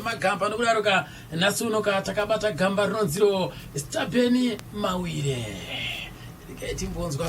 magamba nokularuka nasunoka takabata gamba rinonziro Stapeni Mawire riketi mbonzwa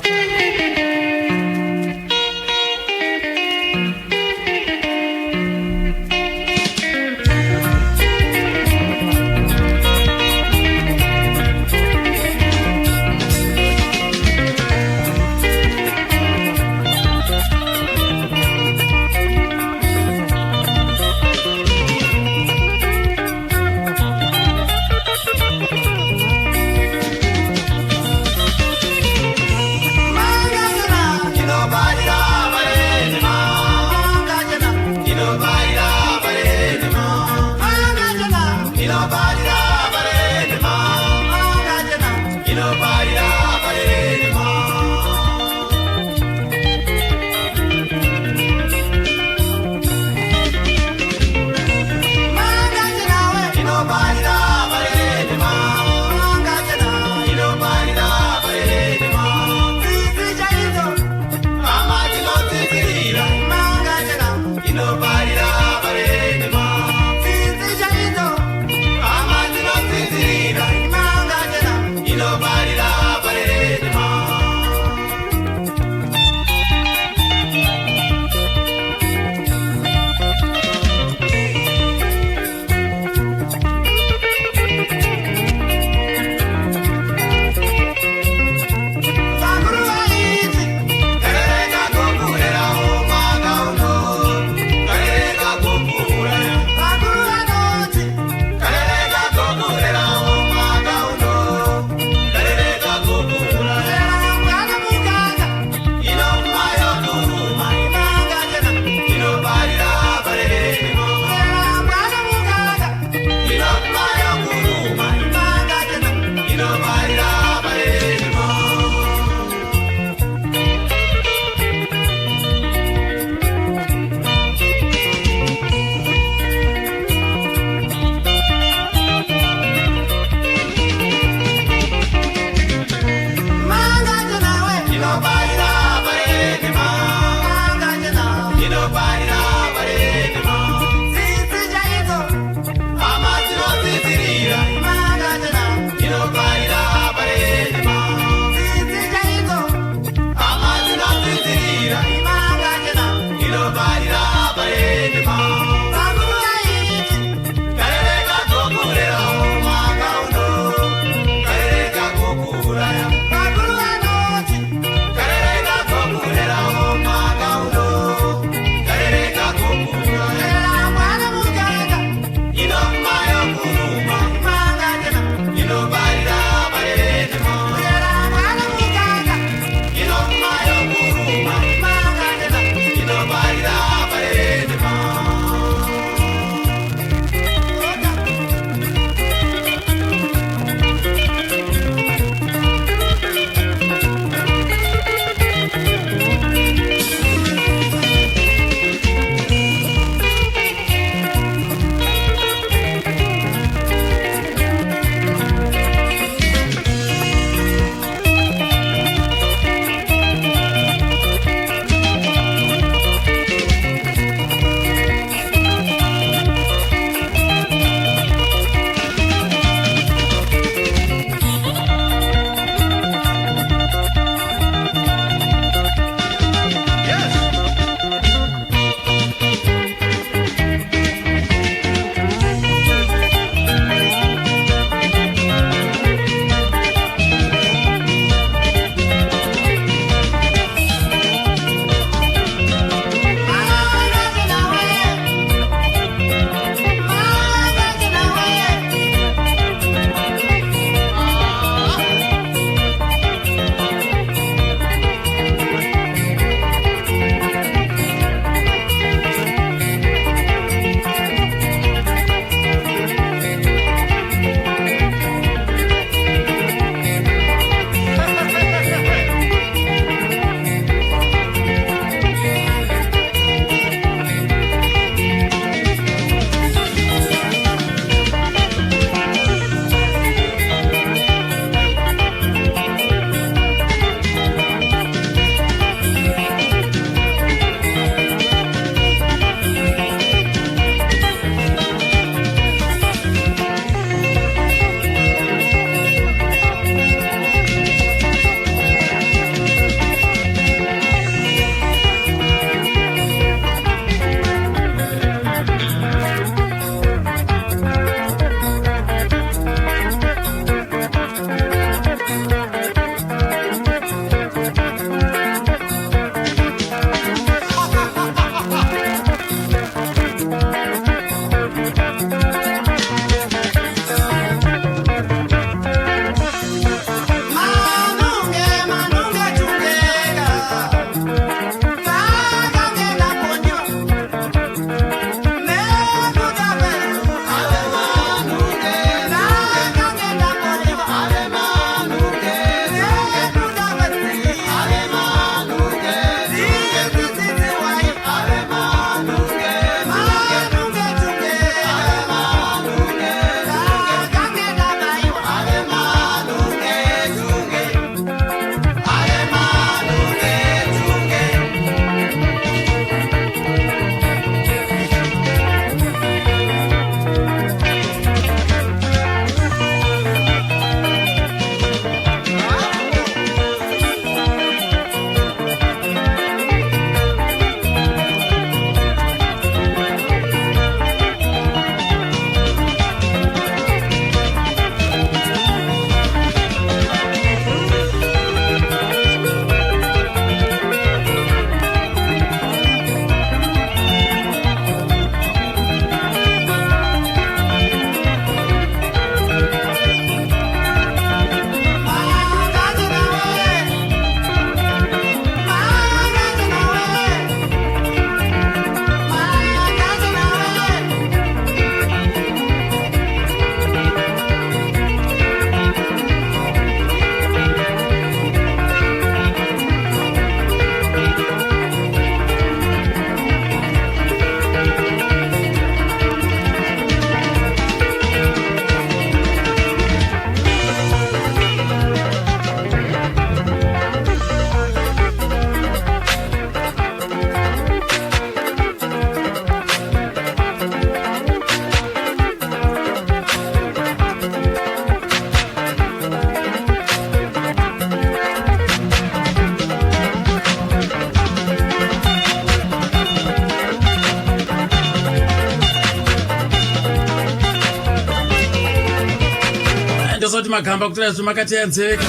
ndosoti magamba kutora zvimakatenzeka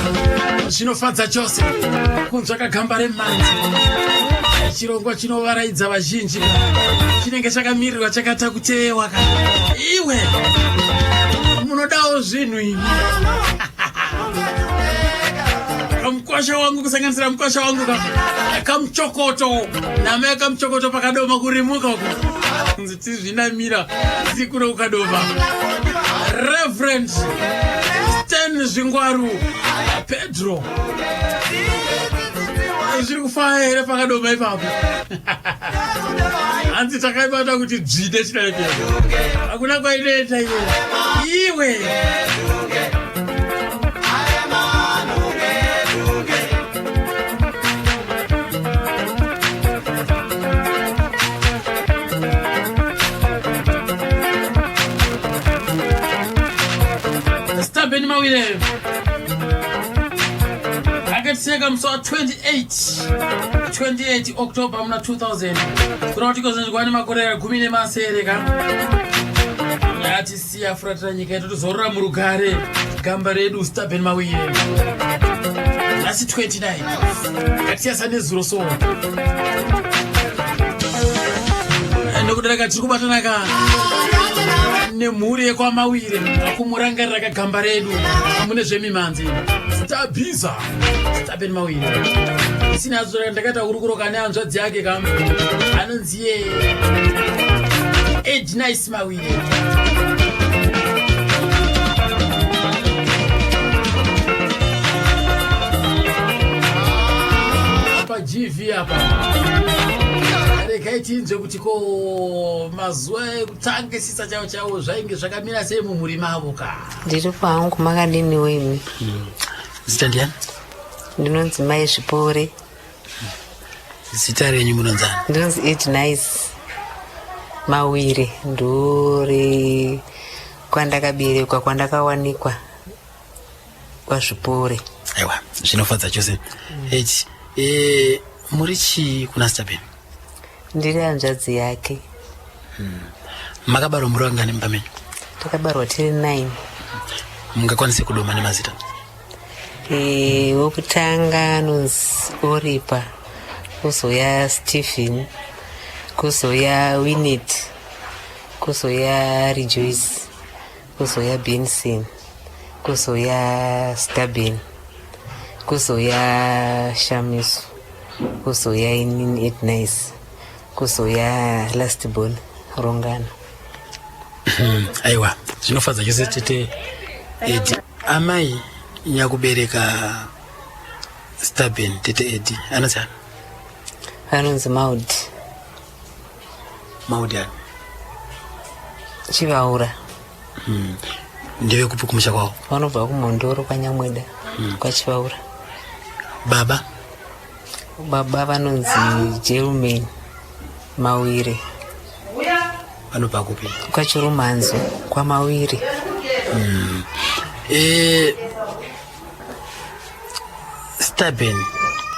zvinofadza chose kunzvaka gamba remanzi chirongwa chinovaraidza vazhinji chinenge chakamirirwa chakata kutewa iwe munodawo zvinhu imi kamukwasha wangu kusanganisira mukwasha wangu kamuchokoto nama yakamuchokoto pakadoma kurimuka uko kunzi tizvinamira sikuro ukadoma Reverend Sten Zvingwaru Pedro zviri kufaya here pakadoma ipapo hanzi takaibata kuti dzide chidaipera hakuna kwainoenda iwe Stabeni Mawire akatiseka musi wa 28 October muna 2000 kuna tikozenzwa nemakore 10 ka yati siya furatira nyika yetu tozorora murugare gamba redu Stabeni Mawire asi 29 akatiyasa nezuro so ndokudaraka tiri kubatanaka nemhuri yekwamawire kumurangarira kagamba redu mune zvemimanzi Stabiza Stabeni Mawire isina azora ndakaita kurukuroka nehanzvadzi yake kam anonzi Age Nice Mawire apa GV apa rekaitinzve kuti ko mazuva ekutanga sisa chavo zvainge zvakamira sei mumhuri mavo ka ndiri pangu makadini wenyu zita ndiani ndinonzi Mai Zvipore zita renyu munonzani ndinonzi Age Nice Mawire ndori kwandakaberekwa kwandakawanikwa kwaZvipore aiwa zvinofadza chose muri chi kuna Stabeni ndiri hanzvadzi yake makabarwa muri vangani mumba menyu takabarwa tiri 9 mungakwanise kudoma nemazita wokutanga anonzi Oripa kuzoya Stephen kuzoya Winnet kuzoya Rejoice kuzoya Benson kuzoya Stabeni kuzoya Shamisu kuzoya inini Age Nice kuzoya Lastborn Rongana aiwa zvinofadza chose tete Edi amai nyakubereka Stabeni tete Edi anozani anonzi Maudi ani Chivaura ndeve kupi kumusha kwavo vanobva kuMhondoro kwaNyamweda kwaChivaura baba vanonzi Jermain Mawire vanobva kupi kwaChirumanzo kwaMawire Stabeni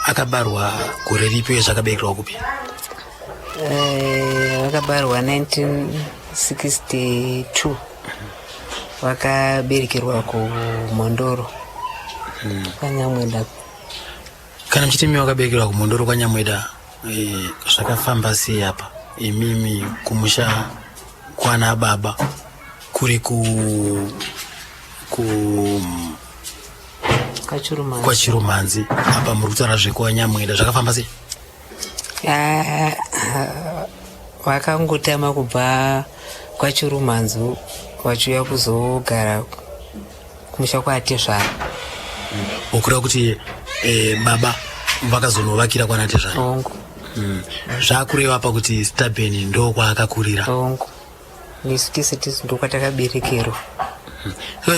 akabarwa gore ripi zvakaberekerwa kupi vakabarwa 1962 vakaberekerwa kuMhondoro kwaNyamweda kana mchitemi wakaberekerwa kuMhondoro kwaNyamweda zvakafamba sei apa imimi kumusha kwana baba kuri kwaChirumanzi apa muri kutaura zvekwaNyamweda zvakafamba sei vakangotama kubva kwaChirumanzo vachiuya kuzogara kumusha kwaTezvara ukureva kuti baba vakazonovakira kwana Tezvara ongo zvakureva apa kuti Stabeni ndo kwaakakurira ongo nesu tese ndo kwatakaberekerwa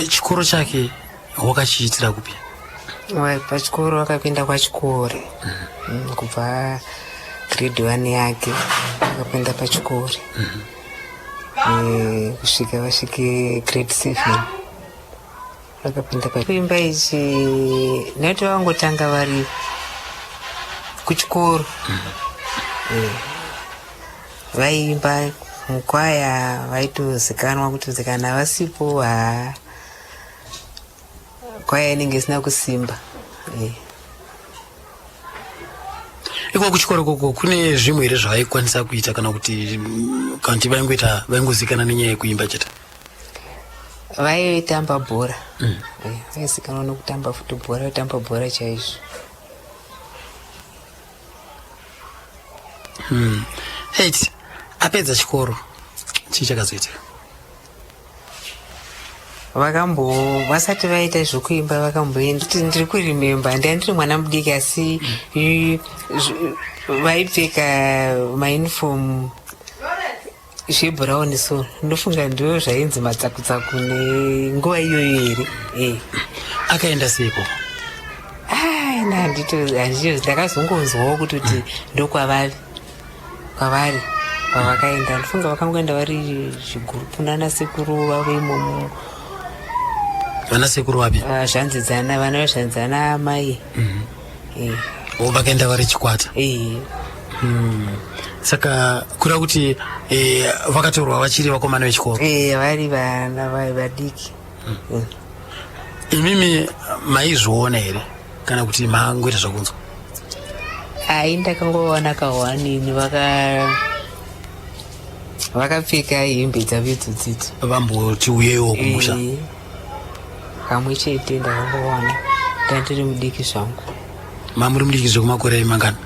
chikoro chake wakachiitira kupi pachikoro wakapinda kwaChikore kubva grade 1 yake wakapinda paChikore kusvika vasvike grade 7 vakapinda kuimba ichi nekuti vangotanga vari kuchikoro vaimba mukwaya vaitozikanwa kuti kana vasipo kwaya inenge isina kusimba. Iko kuchikora koko kune zvimwe here zvavaikwanisa kuita kana kuti kanti vaingozikana nenyaya yekuimba chete? Vaitamba bhora. Vaizikanwa nokutamba futi bhora, vaitamba bhora chaizvo. Apedza chikoro chii chakazoitika? Vasati vaita zvokuimba vakamboenda, ndiri kurimemba, ndiri mwana mudiki asi vaipfeka maunifomu zvebhurauni, so ndofunga ndo zvainzi matsakutsaku nenguva iyoyo here. Akaenda seiko? Handito ndakazongonzwawo kuti ndokwavari kwavakaenda. Ndofunga vakangoenda vari zvigurupu nanasekuru vavo imomo. Vanasekuru vapi? Vana vezvanzana amai. Vakaenda vari chikwata? Saka kura kuti vakatorwa vachiri vakomana vechikoro? Vari vana vadiki. Imimi maizviona here kana kuti mangoita zvakunzwa? Ndakangoona kahwanini vakapfeka hembe dzavo idzodzidzo vamboti uyewo kumusha. Kamwe chete ndakangoona, ndandiri mudiki zvangu. Mamuri mudiki zvekumakore mangana?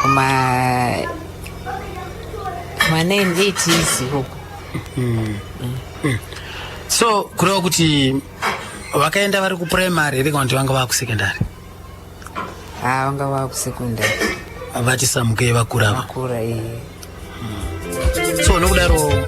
Kuma 9-8 years ikoko. So kureva kuti vakaenda vari kupuraimari here kana kuti vanga vava kusekendari? Vanga vava kusekondari. Vachisamukei vakura ava? Vakura, So nokudaro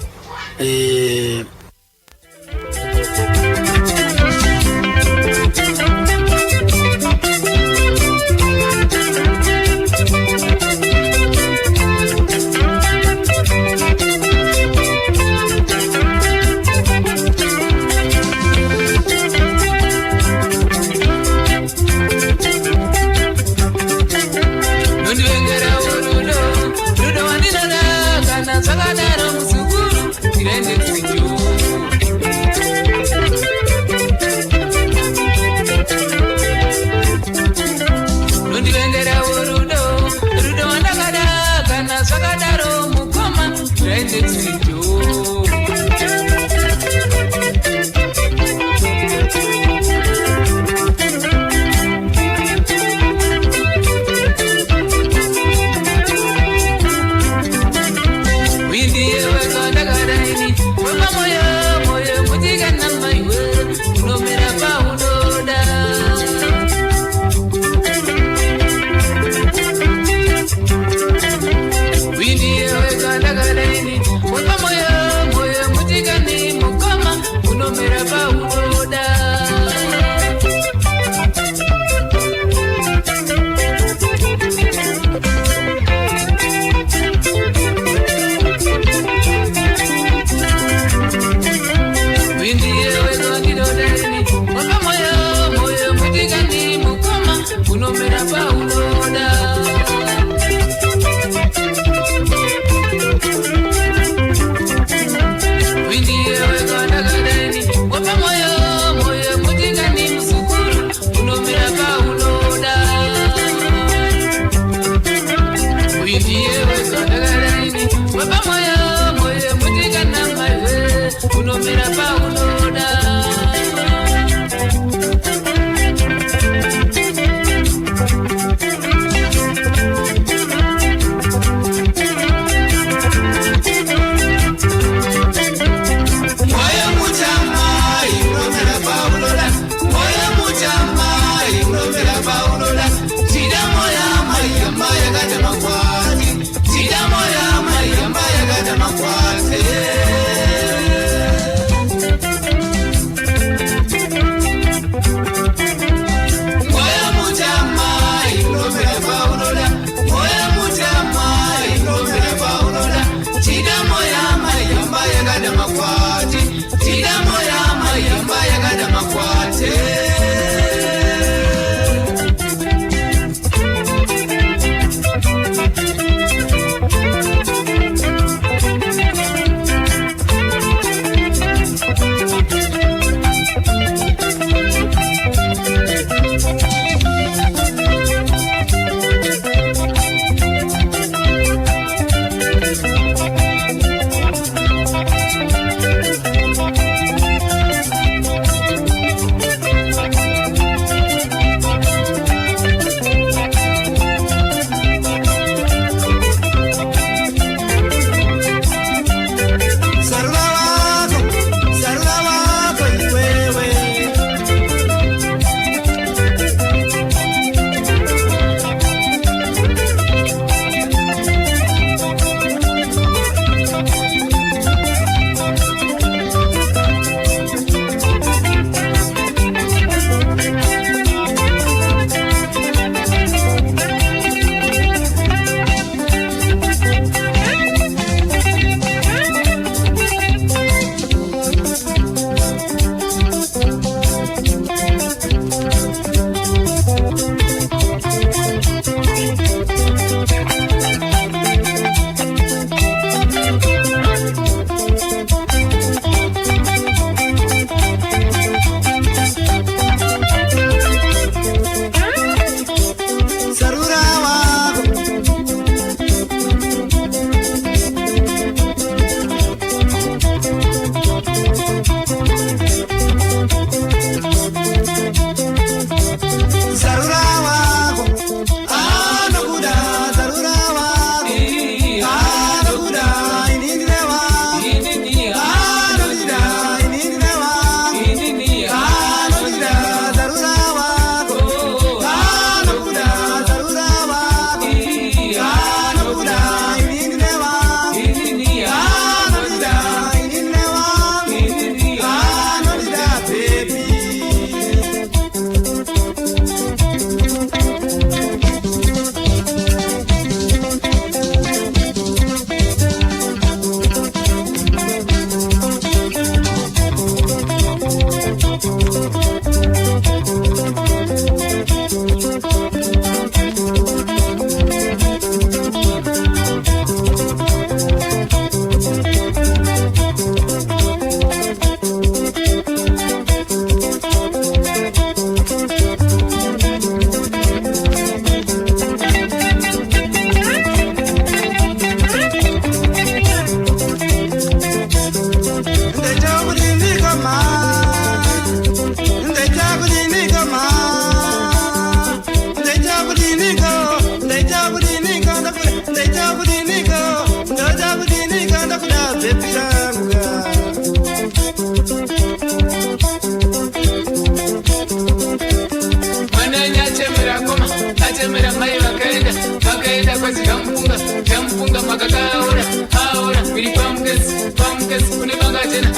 yes kune bangajena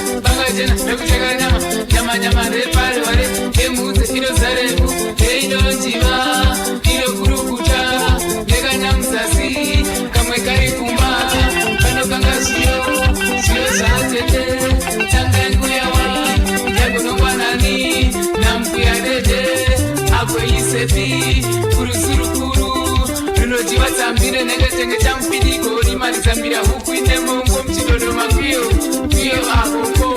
nekucheka nyama repari ware emudze inozarebu einonjiva inokurukuta nekanyamusasi kamwe kari kumba kanokanga zviyo zvatete tanganguyawa yagonongwanani namkuya dede agoisepi kurusurukuru runojiva tsambire nengetenge chamupidiko rimalizambira huku ine mongo mchidodo makwiyo akoko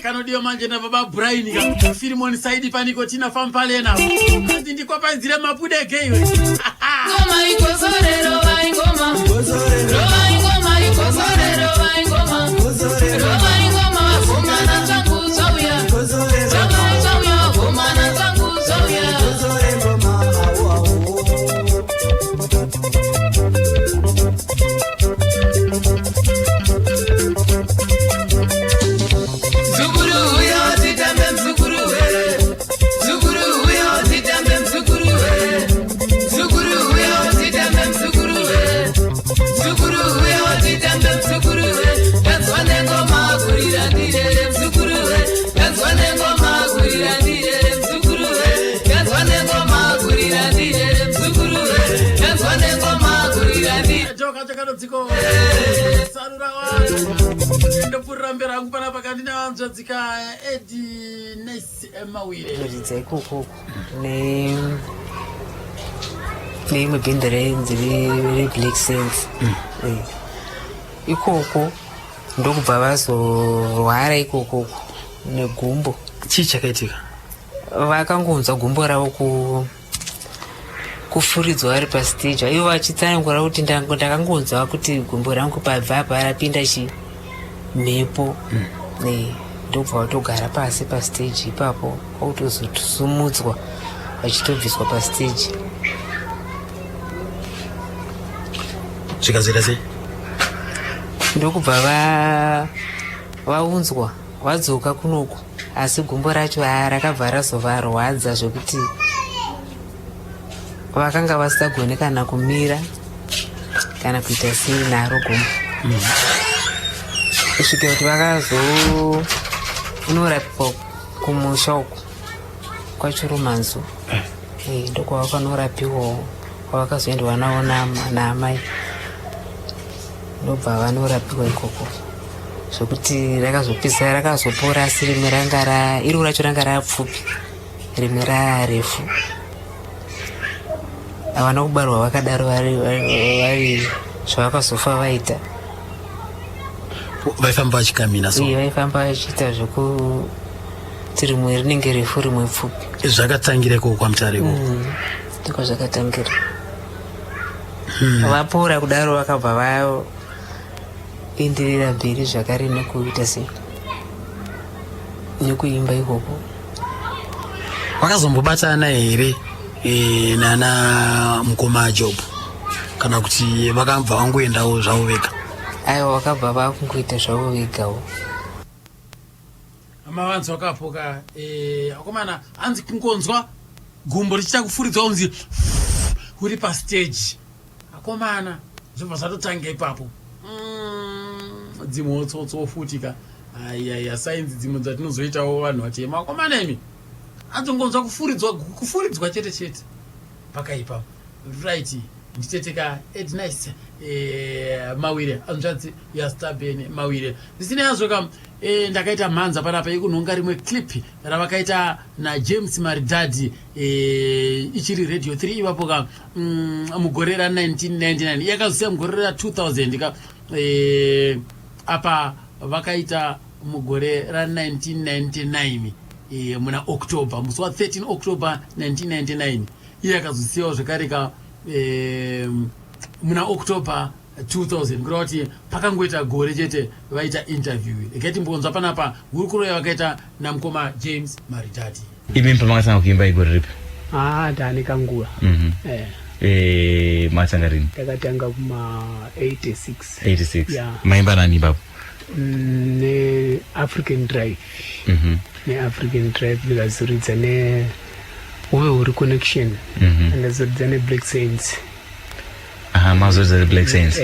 kanodiyo manje na baba Brian ka Filimon Saidi paniko tina fampalena andi ndikwa panzire mapude geiwe ngoma ikozorero vai ngoma ikozorero vai ngoma ngoma na zangu zauya ngoma na zangu zauya dziko sarura wanu ndopurira mbera hangu pana pakati nevanzvadzika Edi Nice Mawire ridza ikoko neimwe bhenda reinzi reBlack Saints ikoko ndokubva vazorwara ikoko negumbo. chii chakaitika? Vakangonzwa gumbo ravo kufuridzwa vari pastage ivo vachitsanangura kuti ndakangonzwa kuti gumbo rangu pabva parapinda mhepo ndobva vatogara pasi pastage ipapo kwautozosumudzwa vachitobviswa pastage. zvikazira sei? ndokubva vaunzwa vadzoka kunoku asi gumbo racho rakabva razovarwadza zvokuti vakanga vasagone kana kumira kana kuita sei naro gumbo kusvika kuti vakazonorapiwa kumusha uku kwaChirumanzu ndokwavakanorapiwawo kwavakazoendwa navo naamai ndobva vanorapiwa ikoko zvokuti rakazopisa rakazopora asi rimwe iro racho ranga rapfupi rimwe rarefu. Havana kubarwa vakadaro vari zvavakazofa vaita. Vaifamba vachikamina so? Vaifamba vachiita zvokuti rimwe rinenge refu rimwe pfupi. Zvakatangira ikoko kwaMutare ikoko? Ndiko zvakatangira. Vapora kudaro vakabva vaenderera mberi zvakare nekuita sei nekuimba ikoko. Vakazombobatana here nana mukoma Job kana kuti vakabva vangoendawo zvavo vega? Aiwa, vakabva vakungoita zvavo vegawo. Mavanzi wakapoka akomana anzi kungonzwa gumbo richiita kufuridzwa unzi uri pastage. Akomana zvobva zvatotanga ipapo dzimwe tsotso futika sainzi dzimwe dzatinozoitawo vanhu vatema. Akomana imi anzongonzwa kufuridzwa chete chete pakaipa right nditeteka Edi Nice Mawire anzvadzi yaStabeni Mawire. Zvisina yazvo ndakaita mhanza panapa yekunhonga rimwe clip ravakaita naJames Maridadi ichiri Radio 3 ivapo mugore ra1999 yakazosiya mugore ra2000 apa vakaita mugore ra1999 muna October musi wa13 October 1999 iye akazosiyawo zvakare muna October 2000 kureva kuti pakangoita gore chete vaita interview ikati mbonzwa panapa hurukuro yavakaita namukoma James Maridadi. Imi pamakatanga kuimba igore ripi? Ndane kanguva. Makatanga rini? Takatanga kuma 86. 86. Maimba nani ipapo? Ne African Drive. Ne African Drive ndikazoridza uri connection andazoridza neBlack Saints. Mazoridza neBlack Saints.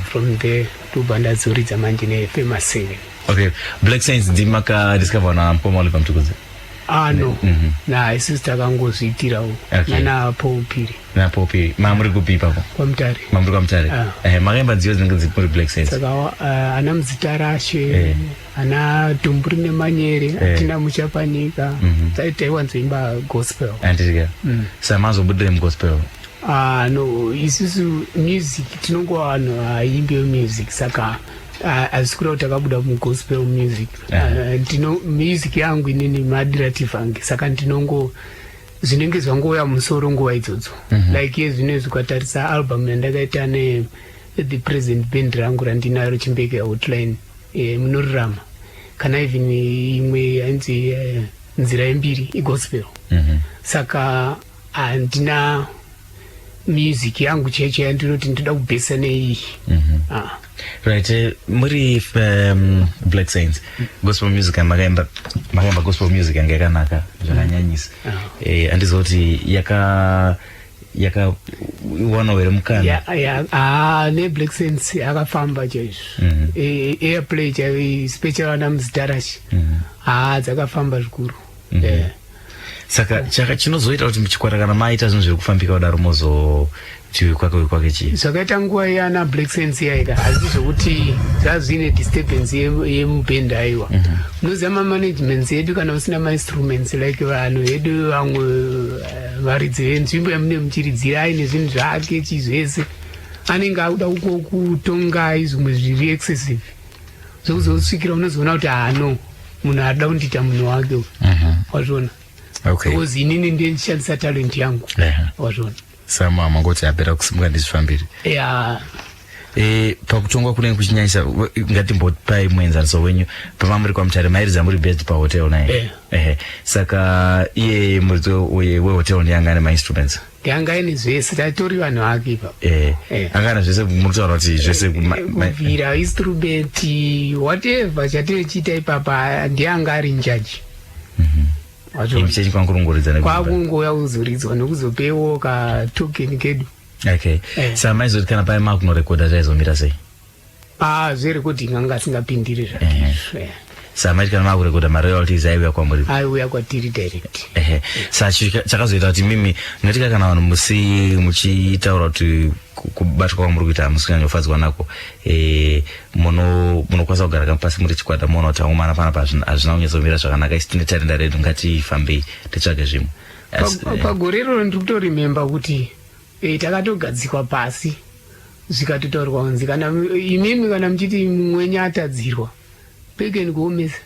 From there tobva ndazoridza manje neFamous 7. Okay, Black Saints ndimaka discover na Mkoma Oliver Mtukudzi. No. Na isusu takangozviitirawo nana Paul Piri. Na Paul Piri. Mamuri kupi papo? Kwamutare. Mamuri kwamutare. Makaimba nziyo dzinenge dziri Black Saints. Saka ana Muzitarashe, ana Tumburi neManyere, atina Muchapanyika. Taiwanzoimba gospel. Anditika. Samazobudire mugospel. No, isusu music tinongowa vanhu vaimbe music saka azvikura kuti takabuda mugospel music. Music yangu inini madirative ange saka ndinongo zvinenge zvangouya musoro nguva idzodzo. Like yezvinezvi ukatarisa album yandakaita The Present Band rangu randinaro Chimbeke Outline munorarama kana even imwe yanzi nzira yembiri igospel. Saka handina music yangu cheche yandinoti ndoda kubhesa neiyi. Right, muri Black Saints gospel music makaimba gospel music yange yakanaka zvakanyanyisa. Andizoti yakawana were mukana. neBlack Saints yakafamba chaizvo. Airplay chai special ana Muzitarashi dzakafamba zvikuru. Saka chinozoita kuti muchikwata kana maita zvinhu zviri kufambika kudaro mozo chiwi kwake chii zvakaita nguva yana Black Saints yaika asi zvokuti zvazvine disturbance yemubhend aiwa. Unoziva mamanagement edu kana usina mainstruments like vanhu vedu vamwe varidzi venzvimbo yamune muchiridzira aine zvinhu zvake chizvese anenge akuda kutonga zvimwe zviri excessive zvokuzosvikira unozoona kuti no munhu ada kundiita munhu wake wazvona. Because inini ndiye ndishandisa talent yangu wazvona. Sama mangoti apera kusimuka ndizvifambiri. Pakutongwa kunenge kuchinyanyisa ngatimbopai muenzaniso wenyu pamamuri kwamutare mairidza muri best pahotel naye. Saka iye murito wehotel ndiyanga ane mainstruments. Yanga ine zvese tatori vanhu vake ipapo. Angana zvese muritaura kuti zvese kubvira instrument whatever chatinochiita ipapa ndiyanga ari in-charge. Imchechi kwangurongoridza kwakungouya kuzoridzwa nekuzopewo katoken kedu. Saka maizoti kana pai makunorekodha chaizomira sei? Zverecording anga asingapindiri zvake. Saka maiti kana makurekodha maroyalties aiuya kwamuri? Aiuya kwatiri direct. Saka chakazoita kuti mimi ngatika kana vanhu muchitaura kuti kubatwa kwamuri kuita musikanyofadzwa nako munokwanisa kugara pasi muri chikwata muona kuti haumana panapa hazvina kunyatsomira zvakanaka isi tine tarenda redu ngatifambei titsvage zvimwe. Pagore iroro ndiri kutorimemba kuti takatogadzikwa pasi zvikatotaurwa kunzi kana imimi kana muchiti mumwenye atadzirwa pekeni kuomesa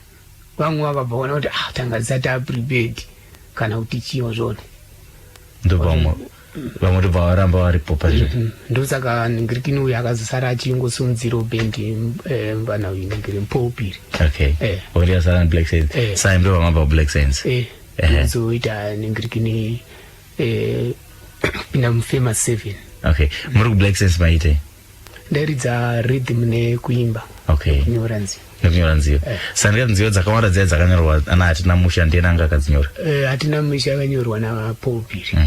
vamwe vakabva kuona kuti tanga tisati aprepared kana kuti chiyo zvona ndopamwe vamwe ndobva varamba varipo pazvo. ndosaka ngirikini uyu akazosara achingosunziro bendi mbana uyu ngiri Paul Piri. Uri asara Black Saints. Saka ndo vamamba Black Saints. Ndozoita ngirikini pinda muFamous 7. Muri kuBlack Saints maite? Ndairidza rhythm nekuimba. Kunyora nziyo. Nekunyora nziyo. Saka ndikati nziyo dzakawanda dziya dzakanyorwa ana hatina musha ndiye nanga akadzinyora? Hatina musha akanyorwa na Paul Piri.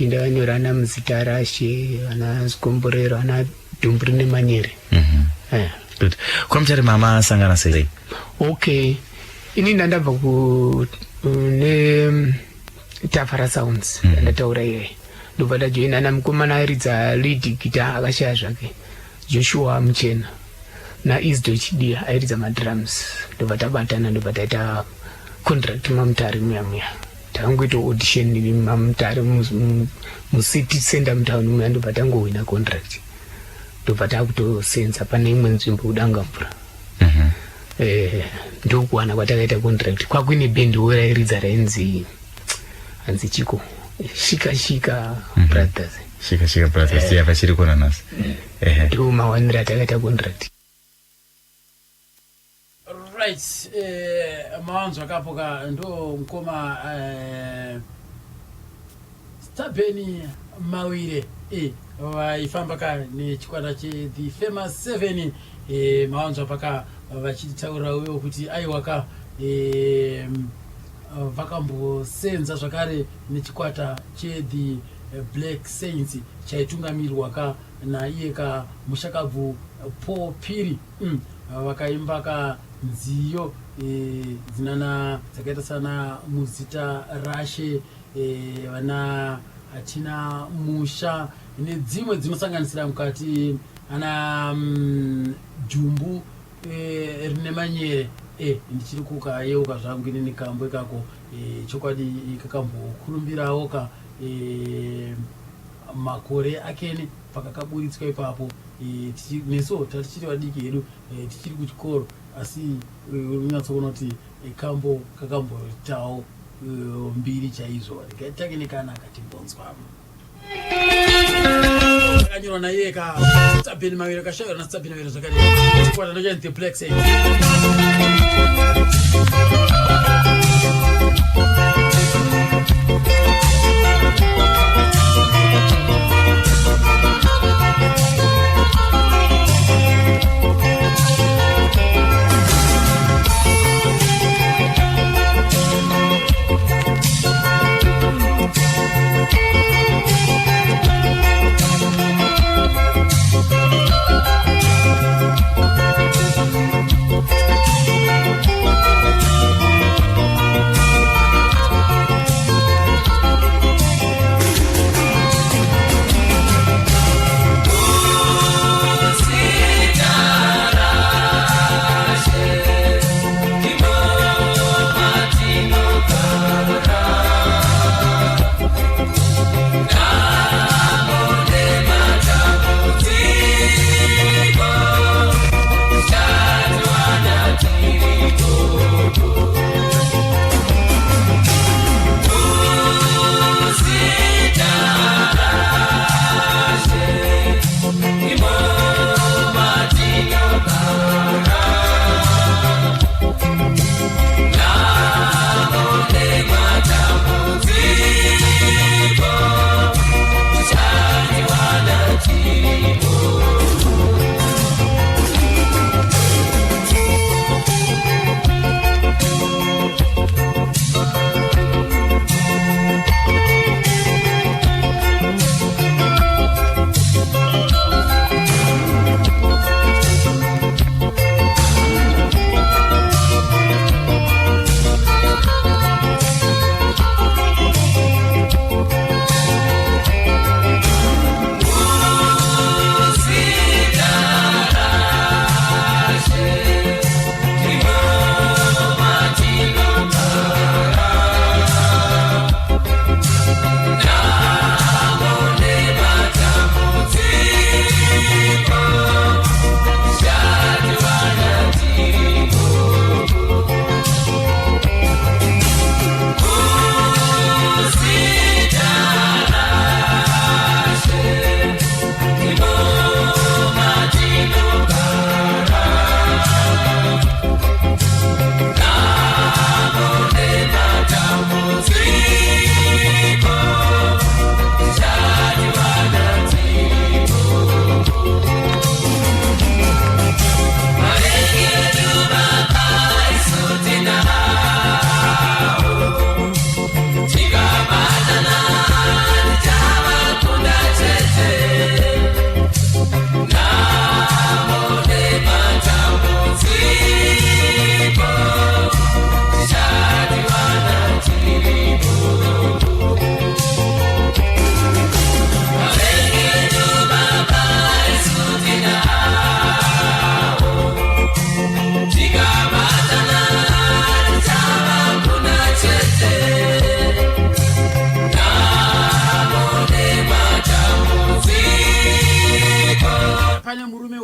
Ndakanyora ana Muzitarashe, ana Zikomborero, ana Tumburi neManyere. Kwamutare mama sangana sei? Ini ndandabva ne Tafara Sounds ndataura iye. Ndobva ndajoina namukomana airidza lead guitar akashaya zvake Joshua Muchena na Isdo Chidia airidza madrums. Ndobva tabatana ndobva taita contract mamutare muya tangoita audition iri mamutare mucity center mutown muya ndobva tangowina contract ndobva takutosenza pane imwe nzvimbo kudangamvura. Ndokuwana kwatakaita contract kwakuine band rairidza rainzi hanzi chiko Shika Brothers. Shika Brothers yapachiri kona nasi. Ndo mawanira takaita contract. Right, mawanzo akapoka ndo mkoma Stabeni Mawire vaifamba ka nechikwata The Famous 7 mawanzo apaka vachitaura uyo kuti aiwaka vakambosenza zvakare nechikwata cheThe Black Saints chaitungamirirwa naiye mushakabvu Paul Phiri. Vakaimba kanziyo dzinana dzakaita sana muzita rashe vana hatina musha nedzimwe dzinosanganisira mukati ana jumbu rine manyere. Ndichiri kukayeuka zvangu inini kambo ikako chokwadi kakambokurumbirawo makore akene pakakaburitswa ipapo. Neso tatichiri vadiki hedu tichiri kuchikoro, asi unyatsoona kuti kambo kakamboitawo mbiri chaizvo ndikatake nekana akatimbonzwamo akanyorwa naiye Stephen Mawere akashayirwa naStephen Mawere zvakare chikwata ndochainzi The Black Saints.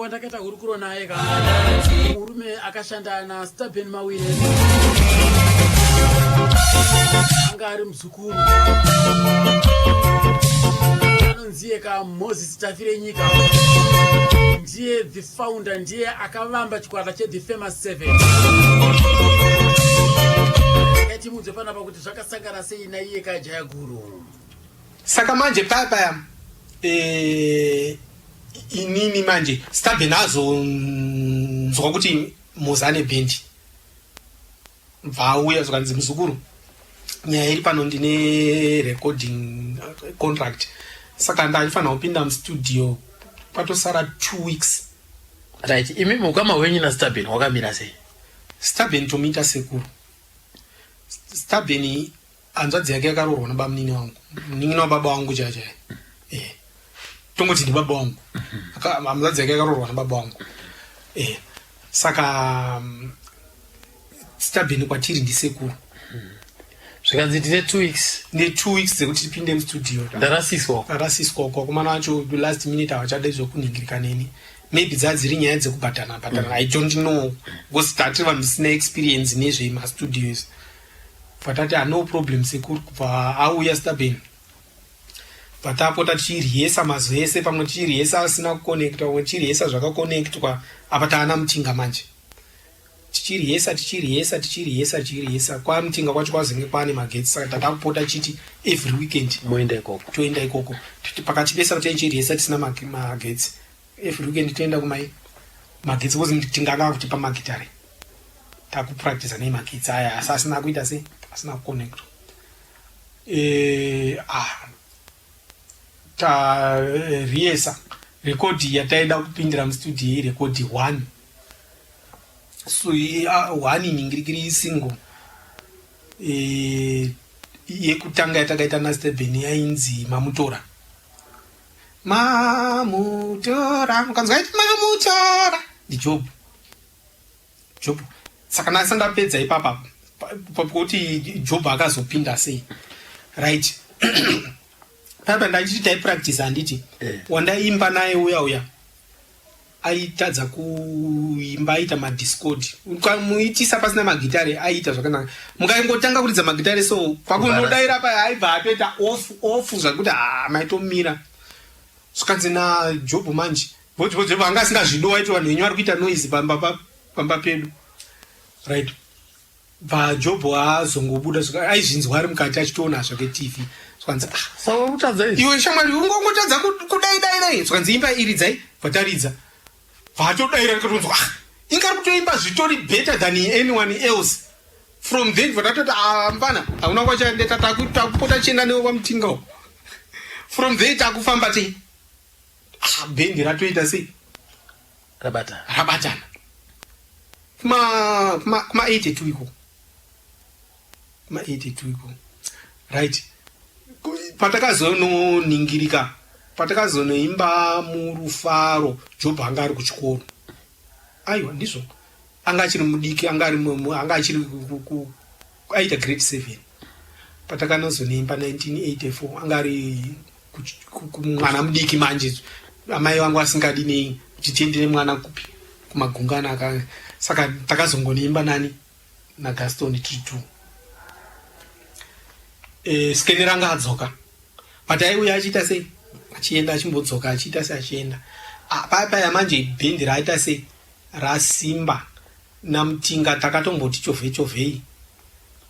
Wandakaita hurukuro naye murume akashanda naStephen Mawere anga ari muzukuru anonziye Moses Tafire nyika, ndiye the founder, ndiye akavamba chikwata cheThe Famous 7. Kati mudze panapa kuti zvakasangana sei naiye Jaya Guru. Saka manje papa inini manje Stephen nzwa kuti muzane bendi mvauya zvakanzi muzukuru nyaya iri pano ndine recording contract, saka ndaifanira kupinda mustudio patosara 2 weeks. Right, imi mukama wenyu naStabeni wakamira sei? Stabeni tomuita sekuru. Stabeni hanzvadzi yake yakaroorwa nabamunini wangu, munin'ina wababa wangu chaichai. Tongoti ndi baba wangu. Hanzvadzi yake yakaroorwa nababa wangu. Saka Stabeni kwatiri ndi sekuru. Zvikanzi ndine 2 weeks. Ndine 2 weeks dzekuti tipinde mustudio. Ndarasiswa uko kumana wacho last minute havachada zvokuningirika neni. Maybe dzadziri nyaya dzekubhadhana. I don't know. Because tati vanhu visina experience nezvemastudios. Vatati no problem sekuru kubva auya Stabeni. Vatapota tichiriesa mazuva ese, pamwe tichiriesa asina kuconnectwa, pamwe tichiriesa zvakaconnectwa. Apa taana mutinga manje. Tichiriesa kwa mutinga kwacho kwazenge kwane magetsi, saka tatakupota chiti every weekend toenda ikoko. Pakachipesa kuti tichiriesa tisina magetsi, every weekend toenda kumai magetsi kozi mutinga akakutipa magitare. Takupractice nemagetsi aya asi asina kuita sei, asina kuconnectwa. Riesa rekodi yataida kupindira mustudio rekodi 1. So 1 iningirikiri single. Yekutanga yatakaita naStabeni yainzi Mamutora. Mukanzwa iti Mamutora ndiJob. Saka nasa ndapedza ipapa kuti Job akazopinda sei. Right. Papa ndachiti taipractice handiti. Wandaimba naye uya. Aitadza kuimba aita madiscord. Muitisa pasina magitare aita zvakanaka. Mukangotanga kuridza magitare so pakunodaira pa aibva apeta off zvakuti maitomira. Svikanzi naJob manje. Job anga asingazvidowa iti vanhu venyu vari kuita noise pamba pedu. Right. Job azongobuda aizvinzwa ari mukati achitoona zvake TV. Svikanzi saka kutadza izvi. Iwe shamwari ungongotadza kudai. Svikanzi imba iridzai vataridza. Vatodaira kutonzwa ingari kutoimba zvitori better than anyone else. From then vatatoti mfana hauna kwachaendeta takupota chienda newe pamutinga. From there takufamba tei. Bendi ratoita sei? Rabatana. Kuma 82 iko. Right. Patakazononingirika. Patakazonoimba murufaro Job anga ari kuchikoro. Aiwa ndizvo. Anga achiri mudiki, anga achiri aita grade 7. Patakanozonoimba 1984 anga ari mwana mudiki manje. Amai vangu asingadi nei kuchitendere mwana kupi kumagungana aka. Saka takazongonoimba nani naGaston T2. Skenera anga adzoka. Pataiuya achiita sei? Achienda achimbodzoka achiita sei achienda. Paya manje bhendi raita sei rasimba namutinga takatomboti chovhei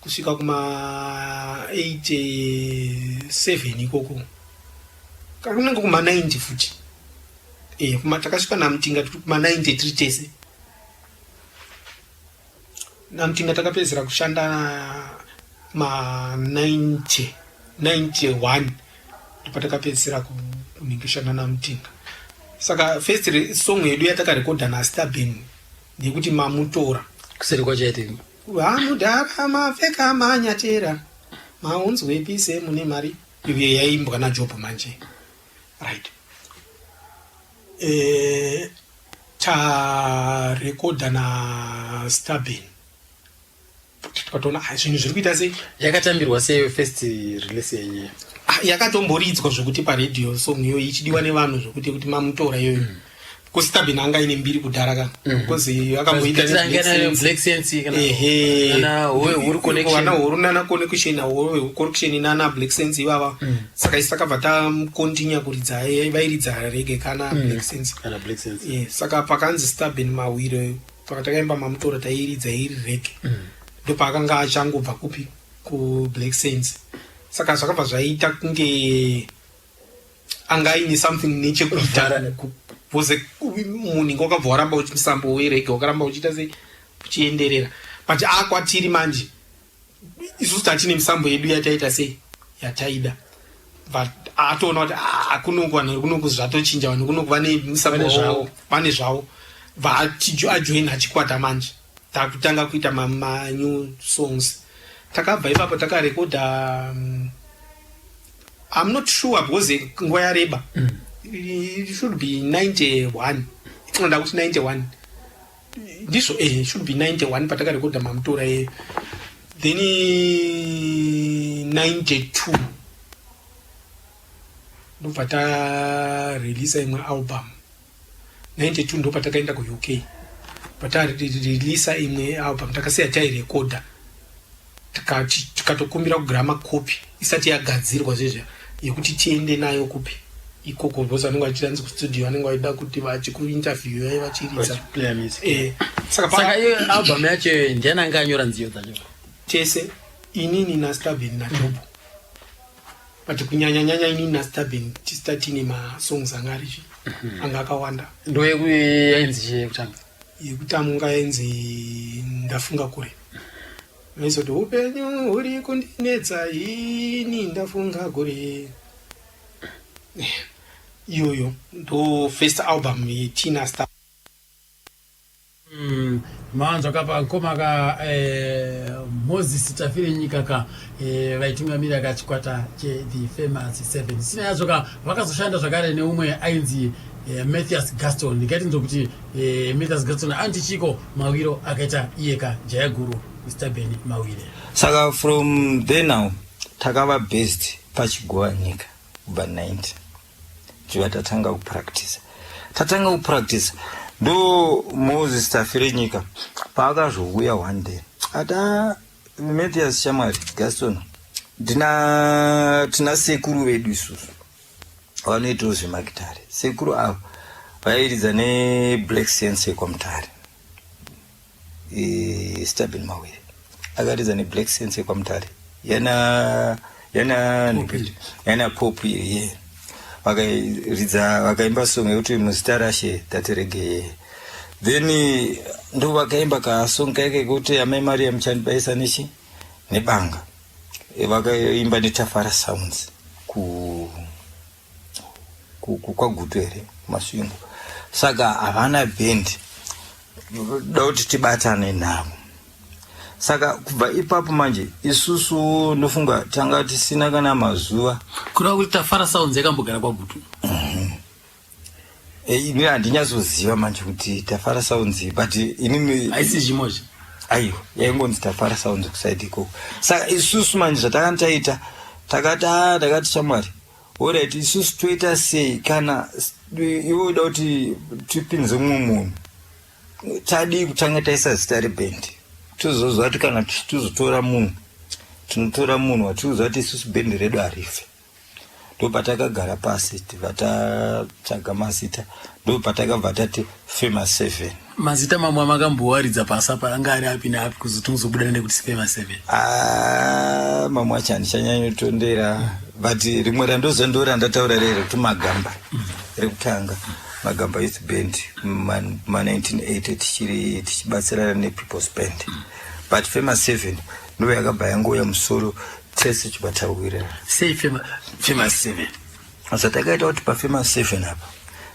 kusvika kuma 87 ikoko. Kakunenge kuma 90 futi. Kuma takasvika namutinga kuma 93 tese. Namutinga takapedzera kushanda ma 91 patakapedzera kuningishana namutinga. Saka first song yedu yatakarekodha naStabeni ndekuti Mamutora. Kuseri kwachaitini? Vanudhara mapfeka manyatera maunzwe pise mune mari. Iyo yaimbwa naJob manje. Right. Tarekodha naStabeni. Tikatoona zvinhu zviri kuita sei? Yakatambirwa sei first release yenyu? Yakatomboridzwa zvokuti paredhiyo song iyoyi ichidiwa nevanhu zvokuti kuti Mamutora iyoyo. KuStabeni anga ine mbiri kudhara ka. Because akamboita Black Sense kana uri connection nana Black Sense ivava. Saka isakabva takontinya kuridza vairidza rege kana Black Sense. Saka pakanzi Stabeni mawiro pakatakaimba Mamutora tairidza iri rege. Ndopakanga achangobva kupi kuBlack Sense. Saka zvakabva zvaita kunge anga aine something nechekuita kuze munhu wakabva waramba uchimusambo werege wakaramba uchiita sei uchienderera. But akwatiri manje isusu tatine misambo yedu yataita sei yataida but atoona kuti kunongo zvatochinja vanhu kunongo vane misambo zvavo vane zvavo ajoin achikwata manje takutanga kuita new songs takabva ipapo takarekodha I'm not sure because nguva yareba it should be 91 inoda kuti 91 ndizvo it should be 91 patakarekodha mamutora then 92 ndobva tareleasa imwe album 92 ndo patakaenda kuuk patareleasa imwe album takasiya tairekodha tikatokumbira kugirama kopi isati yagadzirwa zvezvo yekuti tiende nayo kupi ikoko because vanenge vachiranzi kustudio vanenge vaida kuti vachikuinterview yai vachiridza saka iyo album yacho ndiani anga anyora nziyo dzacho tese inini naStabin naJobo but kunyanya inini naStabin tistatine masongs anga arichi anga akawanda ndo yainzi yekutanga yekutanga yainzi ndafunga kure Mesoto upenyu uri kundinetsa ini ndafunga kure. Iyoyo ndo first album yeTina Star. Manzo kapa nkoma ka Moses Tafire nyika ka vaitungamira kachikwata che The Famous 7. Sina yazo ka vakazoshanda zvakare neumwe ainzi Matthias Gaston. Ndikati ndokuti Matthias Gaston antichiko Mawiro akaita iyeka Jayaguru Mr. Benny Mawire. Saka from there now takava based pachigwa nyika kuba 90. Jwa tatanga kupractice. Tatanga kupractice ndo Moses Tafire nyika paakazouya one day. Ata Matthias Shamari Gaston tina sekuru vedu isusu vanoitawo zvemagitare. Sekuru avo vairidza neBlack Sense kwamutare. Stabin Mawire akaridza neBlack Sense kwamutare. Yana pop ye. Vakaimba song yekuti muzita rashe taterege. Then ndo vakaimba ka song kake kuti Amai Maria muchandibaisa nichi nebanga. Vakaimba neTafara Sounds kwa Gutere masvingo. Saka havana band dauti tibatane navo. Saka kubva ipapo manje isusu ndofunga tanga tisina kana mazuva kura kuti Tafara Sounds yakambogara kwa Gutu. Ini handinyazoziva manje kuti Tafara Sounds but inini aisi zvimoje aiyo yaingonzi Tafara Sounds kusaidi ikoko. Saka isusu manje zvatakataita takati Shamwari alright isusu toita sei kana iwe uda kuti tipinze mumwe munhu tadi kutanga taisa zita rebhendi tozozwa kuti kana tichizotora munhu tinotora munhu watiuza kuti isusu bhendi redu harife. Ndo patakagara pasi tivatatsvaga mazita ndo patakabva tati Famous 7. mazita mamwe makambowaridza pasa paanga ari api neapi kuzotozobuda nekuti Famous 7. Mamwe acho handichanyanyo but rimwe randozondora ndataura rero kuti magamba rekutanga magamba youth band ma1980 tichibatsirana nePeople's Band but Famous 7 ndo yakabva yangoya musoro tese chibatawira sei Famous 7. Asa takaita kuti paFamous 7 apa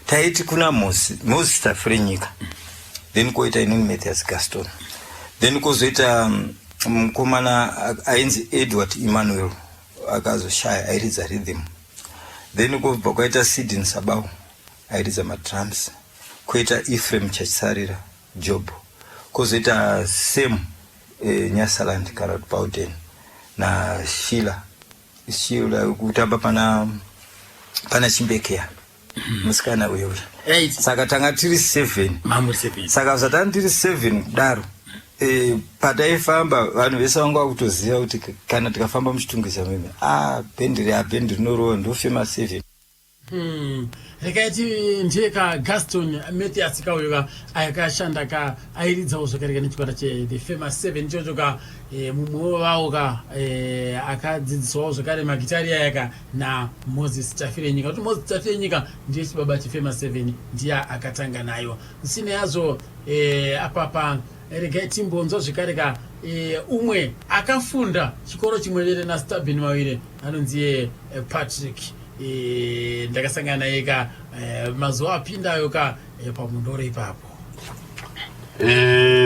taiti kuna Moses Tafire nyika then koita inini Matthias Gaston then kozoita mukomana ainzi Edward Emmanuel akazoshaya airidza rhythm then kobva kwaita Sidin Sabau airidza madrums koita Ephraim Chachisarira Job kozoita Sam Nyasaland kana kuti Bowden na Sheila kutamba pana Chimbekeya musikana uyo. Saka tanga tiri 7 mamuri 7. Saka zatani tiri 7 kudaro pataifamba vanhu vese vanga kutoziva kuti kana tikafamba muchitungu chameme bhendi rinorowa ndo Famous 7. Rekaiti ndeka Gaston Matthias kauyoka akashanda ka airidzawo zvakareka nechikwata che The Famous 7 chocho ka mumwe wavo ka akadzidziswawo zvakare magitari ayaka na Moses Tafire nyika. Kuti Moses Tafire nyika ndiye chibaba cheFamous 7 ndiye akatanga nayo. Sine yazo apapa regai timbonzo zvakare ka umwe akafunda chikoro chimwe chete naStabin Mawire anonzi Patrick ndakasangana naye ka mazuva apindayo ka pamundoro ipapo.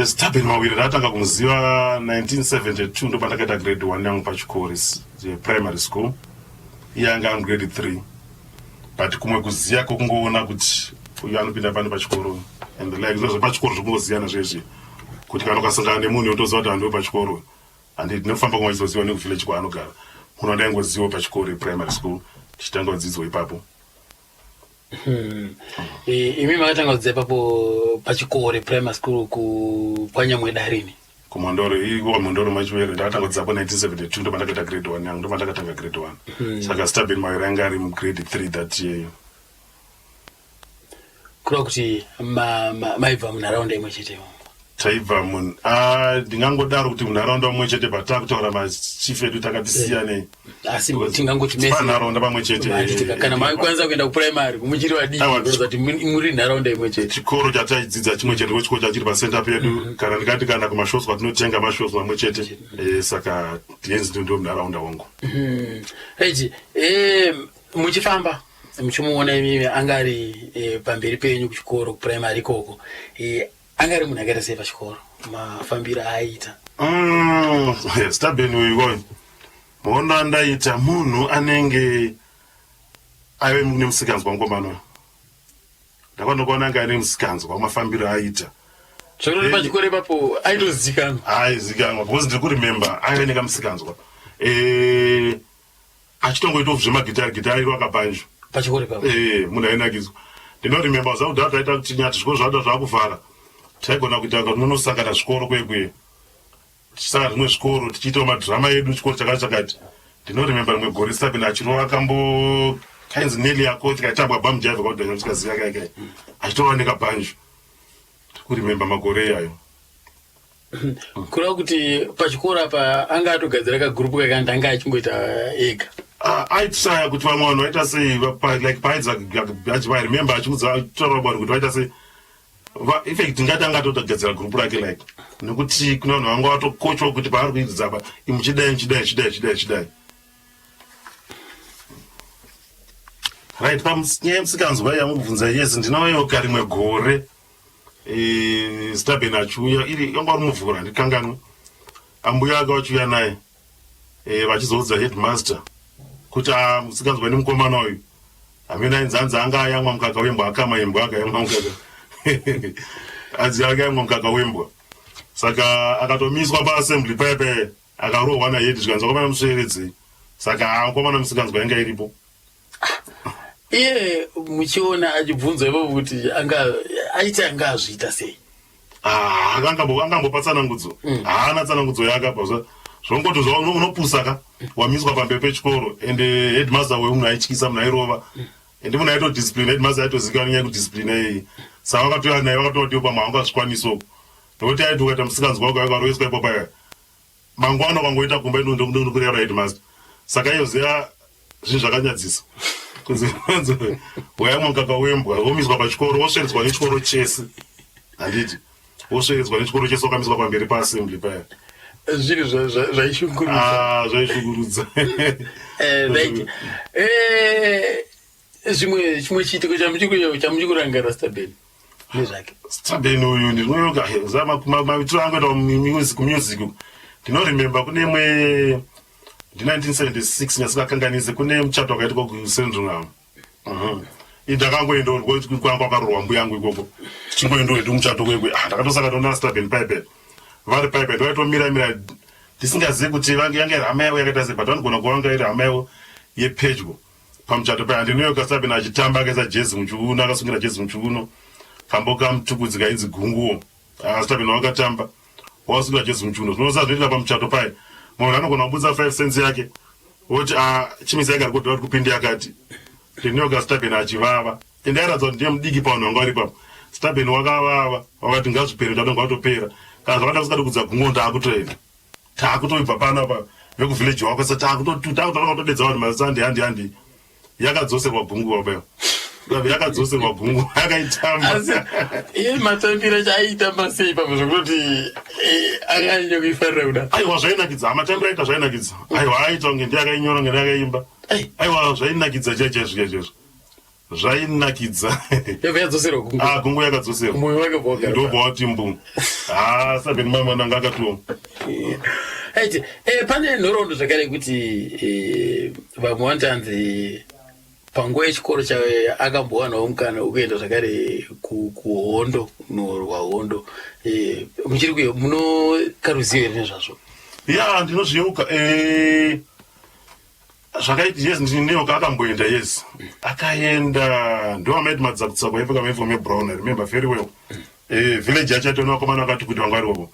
Stabin Mawire ndatanga kumuziva 1972 ndo pandakaita grade 1 yangu pachikoro primary school. Yanga grade 3. But kumwe kuziya kungoona kuti uyu anopinda pano pachikoro and like zvo pachikoro zvokungoziyana zvezvi kuti kana ukasangana nemunhu unotoziva kuti ando pachikoro handi ndinofamba kumwe chizoziva nekuvillage kwaanogara munhu ndaingoziva pachikoro primary school tichitanga kudzidzo ipapo. Imi makatanga kudzidza ipapo pachikoro primary school kwanyamweda rini? Kumondoro iko Mondoro Machwere ndakatanga kudzidza 1972 ndo pandakaita grade 1 yangu ndo pandakatanga grade 1 saka Stabin Mawire anga ari grade 3 that year. Kura kuti maibva munharaunda imwe chete taibva munhu ndingangodaro kuti munharaunda pamwe chete patakutaura machief edu takatisiyanei asi tingangoti mese panharaunda pamwe chete kana maikwanisa kuenda kuprimary kumuchiri wadiki kuti muri nharaunda imwe chete. Chikoro chataidzidza chimwe chete chikoro chachiri pasenta pedu kana ndikati kana kumashows kwatinotenga mashows mamwe chete saka tienzi ndo munharaunda wangu. Right muchifamba muchimuona imi angari pamberi penyu kuchikoro kuprimary ikoko angari munhu akaita sei pachikoro mafambiro aiita? Stabin uyu muona ndaita munhu anenge aive nemusikanzwa mukomana ndakandokuona anga ane musikanzwa mafambiro aiita zvakuri pachikoro ipapo aitozikanwa aizikanwa because ndiri kurimember aive nekamusikanzwa achitongoita zvemagitari iro akabanjwa pachikoro ipapo munhu ainakizwa ndinorimember zvakudhara taita kuti nyati zvikoro zvada zvakuvhara taigona kuita kuti munosangana zvikoro kwekwe tichisangana zvimwe zvikoro tichiitawo madhirama edu chikoro chakati ndinorimemba rimwe gore Stabin achirova akambo kainzi neli yako tikaitambwa bamjaiva kwaudhanya tikaziva kaikai achitova nekabanjo tikurimemba magore iyayo. Kureva kuti pachikoro apa anga atogadzira kagurupu kakanda anga achingoita ega aitishaya kuti vamwe vanhu vaita sei like paidzarimemba achimutaura vanhu kuti vaita sei effect ngati angatotogadzira gurupu rake like nekuti kuna vanhu vanga vatokochwa kuti paari kuidzidza apa imuchidai right panyaya yemusikanzwa yamubvunza yes ndinovewo karimwe gore Stabin achiuya iri yanga uri muvhura ndikanganwe ambuya ake vachiuya naye vachizoudza headmaster kuti musikanzwa nemukomana uyu hamina inzanza anga ayamwa mukaka wembwa akama yembwa akayamwa mukaka adzi ake ayamwa mukaka wembwa saka akatomiswa paassembly paipe akarohwa nahedi zvikanzwa komana musveredzi saka mukomana musikanzwa yanga iripo. Iye muchiona achibvunzwa ipapo kuti anga azviita sei? Angambopatsanangudzo haana tsanangudzo yakabva zvongoti unopusaka wamiswa pamberi pechikoro ende headmaster wemunhu aityisa munhu airova ende munhu aitodiscipline headmaster aitozikanwa nyaya yekudiscipline iyi saka vakatoya naye vakatoti pamwe haungazvikwanisoko nokuti aiti ukaita musikanzwa wako yakaroiswa ipo paya mangwana ukangoita kumba inokureva headmaster saka iyoziva zvinhu zvakanyadzisa kunzi wayamwa mukaka wembwa womiswa pachikoro wosveredzwa nechikoro chese handiti wosveredzwa nechikoro chese wakamiswa pamberi paassembly paya zviri zvaishungurudza zvaishungurudza right chimwe chiitiko chamuchikurangara Stabin nezvake? Stabin uyu ndinoyoka maitiro angu enda kumusic ndinorimemba kune imwe 1976 nyasikakanganise kune muchato wakaitika kuSandringham ndakangoendawo kwanga kwakarorwa mbuya yangu ikoko tichingoendawo hedu muchato kwekwe ndakatosaka ndona Stabin pipe vari pipe ndovaitomira ndisingazivi kuti yange hama yavo yakaita sei but vanogona kuva vanga iri hama yavo yepedyo pamuchato paya ndinoyoka Stabin achitamba akaisa jezi muchiuno akasungira jezi muchiuno kambo kamutukudzi kainzi gunguo Stabin wakatamba wakasungira jezi muchiuno zvinosazvoitira pamuchato paya munhu anogona kubudza 5 cents yake woti chimisi yake arikodhara kuti kupindi yakati ndinoyoka Stabin achivava ende airatidza kuti ndiye mudiki pavanhu vanga vari papo Stabin wakavava wakati ngazvipere tadonga watopera kana zvakada kusingadi kudza gungo ndaakutoenda taakutoibva panapa vekuvillage wako sa taakutodedza vanhu mazisandi handi yakadzoserwa gungu wapayo Ngabe yakadzoserwa gungu akaitamba. Iye matambira chaiitamba sei pamwe zvokuti akanyanya kuifarira kuda. Aiwa zvainakidza amatambiro aita zvainakidza. Aiwa aita kunge ndiakainyora kunge ndiakaimba. Aiwa zvainakidza chaizvo. Zvainakidza. Yakadzoserwa gungu. Gungu yakadzoserwa. Moyo wake bhoga. Ndobva wati mbu. Sabeni mama nanga akatuwa. Aiti pane nhoroondo zvakare kuti vamwe vantanzi panguva yechikoro chawe akambowanawo mukana ukuenda zvakare kuhondo kunorwa hondo muchiri kuyo munokaruzivo here nezvazvo? Ya ndinozviyeuka zvakaiti yes ndineuka akamboenda yes akaenda ndo amaiti madzakutsako aipfeka mauniform ebrown I remember very well village yacho atona vakomana vakati kuti vangwari wavo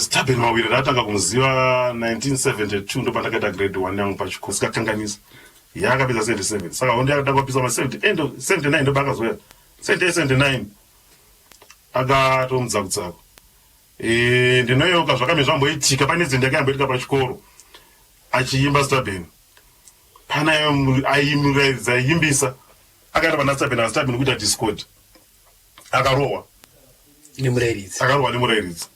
Stabeni mawiri ratanga kumuziva 1972 ndo pandakaita grade 1 yangu pachikoro sikakanganisa yakapedza 77 saka hondo yakatanga kupisa ma70 endo 79 ndo bakazoya 79 akatomudza kutsako ndinoyeuka zvakame zvamboitika pane dzinda yakayamboitika pachikoro achiimba Stabeni pana aimurairidza aiimbisa akaenda pana Stabeni asi Stabeni kuita discord akarohwa nemurairidzi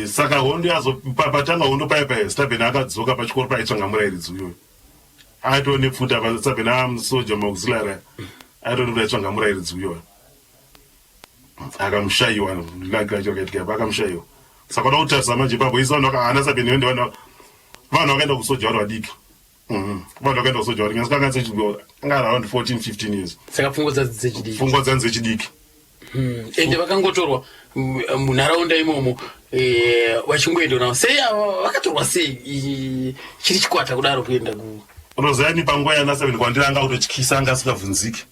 saka hondo yazopatanga hondo paya Stabeni akadzoka pachikoro paitsvanga murairidzi uyoyo aitone pfuta pa Stabeni amusoja mauxiliary aitone kuti aitsvanga murairidzi uyoyo akamushayiwa lakachokaitika akamushayiwa saka oda kutarisa manje ipapo isi vanhu vakaana Stabeni vende vanhu vakaenda kusoja vari vadiki vanhu vakaenda kusoja vari anga around 14-15 years saka pfungwa dzanzi dzechidiki ende vakangotorwa munharaunda imomo vachingoenda navo sei vakatorwa sei chiri chikwata kudaro kuenda unoziva ni panguva yana Stabeni kwandiri anga kutotyisa anga asingabvunziki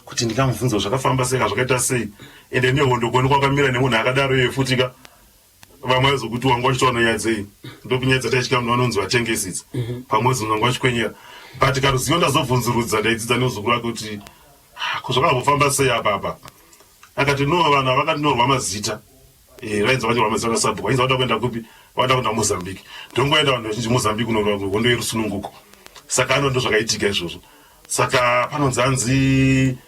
kuti ndikamubvunza zvakafamba sei zvakaita sei ende nehondo kuoni kwakamira nemunhu akadaro iye futika vamwe vazokuti wanga wachitoona nyaya dzei ndokunyadza taityika munhu vanonzi vatengesisi pamwedzi unanga wachikwenyera but karuzivo ndazobvunzurudza ndaidzidza neuzukuru wake kuti zvakambofamba sei apa akati no vanhu avakanyorwa mazita vainzi vanyorwa mazita akasabhuka vainzi vada kuenda kupi vada kuenda Mozambique ndongoenda vanhu vazhinji Mozambique unorwa hondo yerusununguko saka ano ndo zvakaitika izvozvo saka panonzi anzi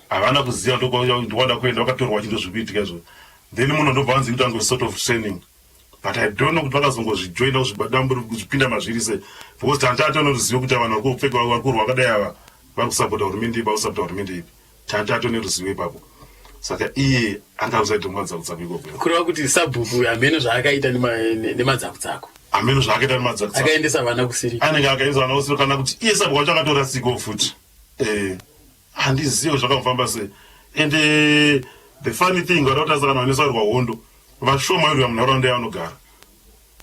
havana kuziva ndovada kuenda vakatorwa chinto zvikuitika izvozvo then munhu ndobva vanzi kuti ango sort of training but I don't know kuti vakazongozvijoina kuzvipinda mazviri sei because tantaatoneruzivo kuti vanhu varikupfeka varikurwa vakadai ava vari kusapota hurumende ipi vakusapota hurumende ipi tantaatoneruzivo ipapo saka iye angazaita madzakutsako kureva kuti sabhuku hameno zvaakaita nemadzakutsako hameno zvaakaita nemadzakutsako akaendesa vana kusiri anenge akaendesa vana kusiri kana kuti iye sabhuku wacho akatora siko futi handizivo zvakamufamba sei and the funny thing vadakutarisa kana vanesarwa hondo vashoma irwa munharaunda yavanogara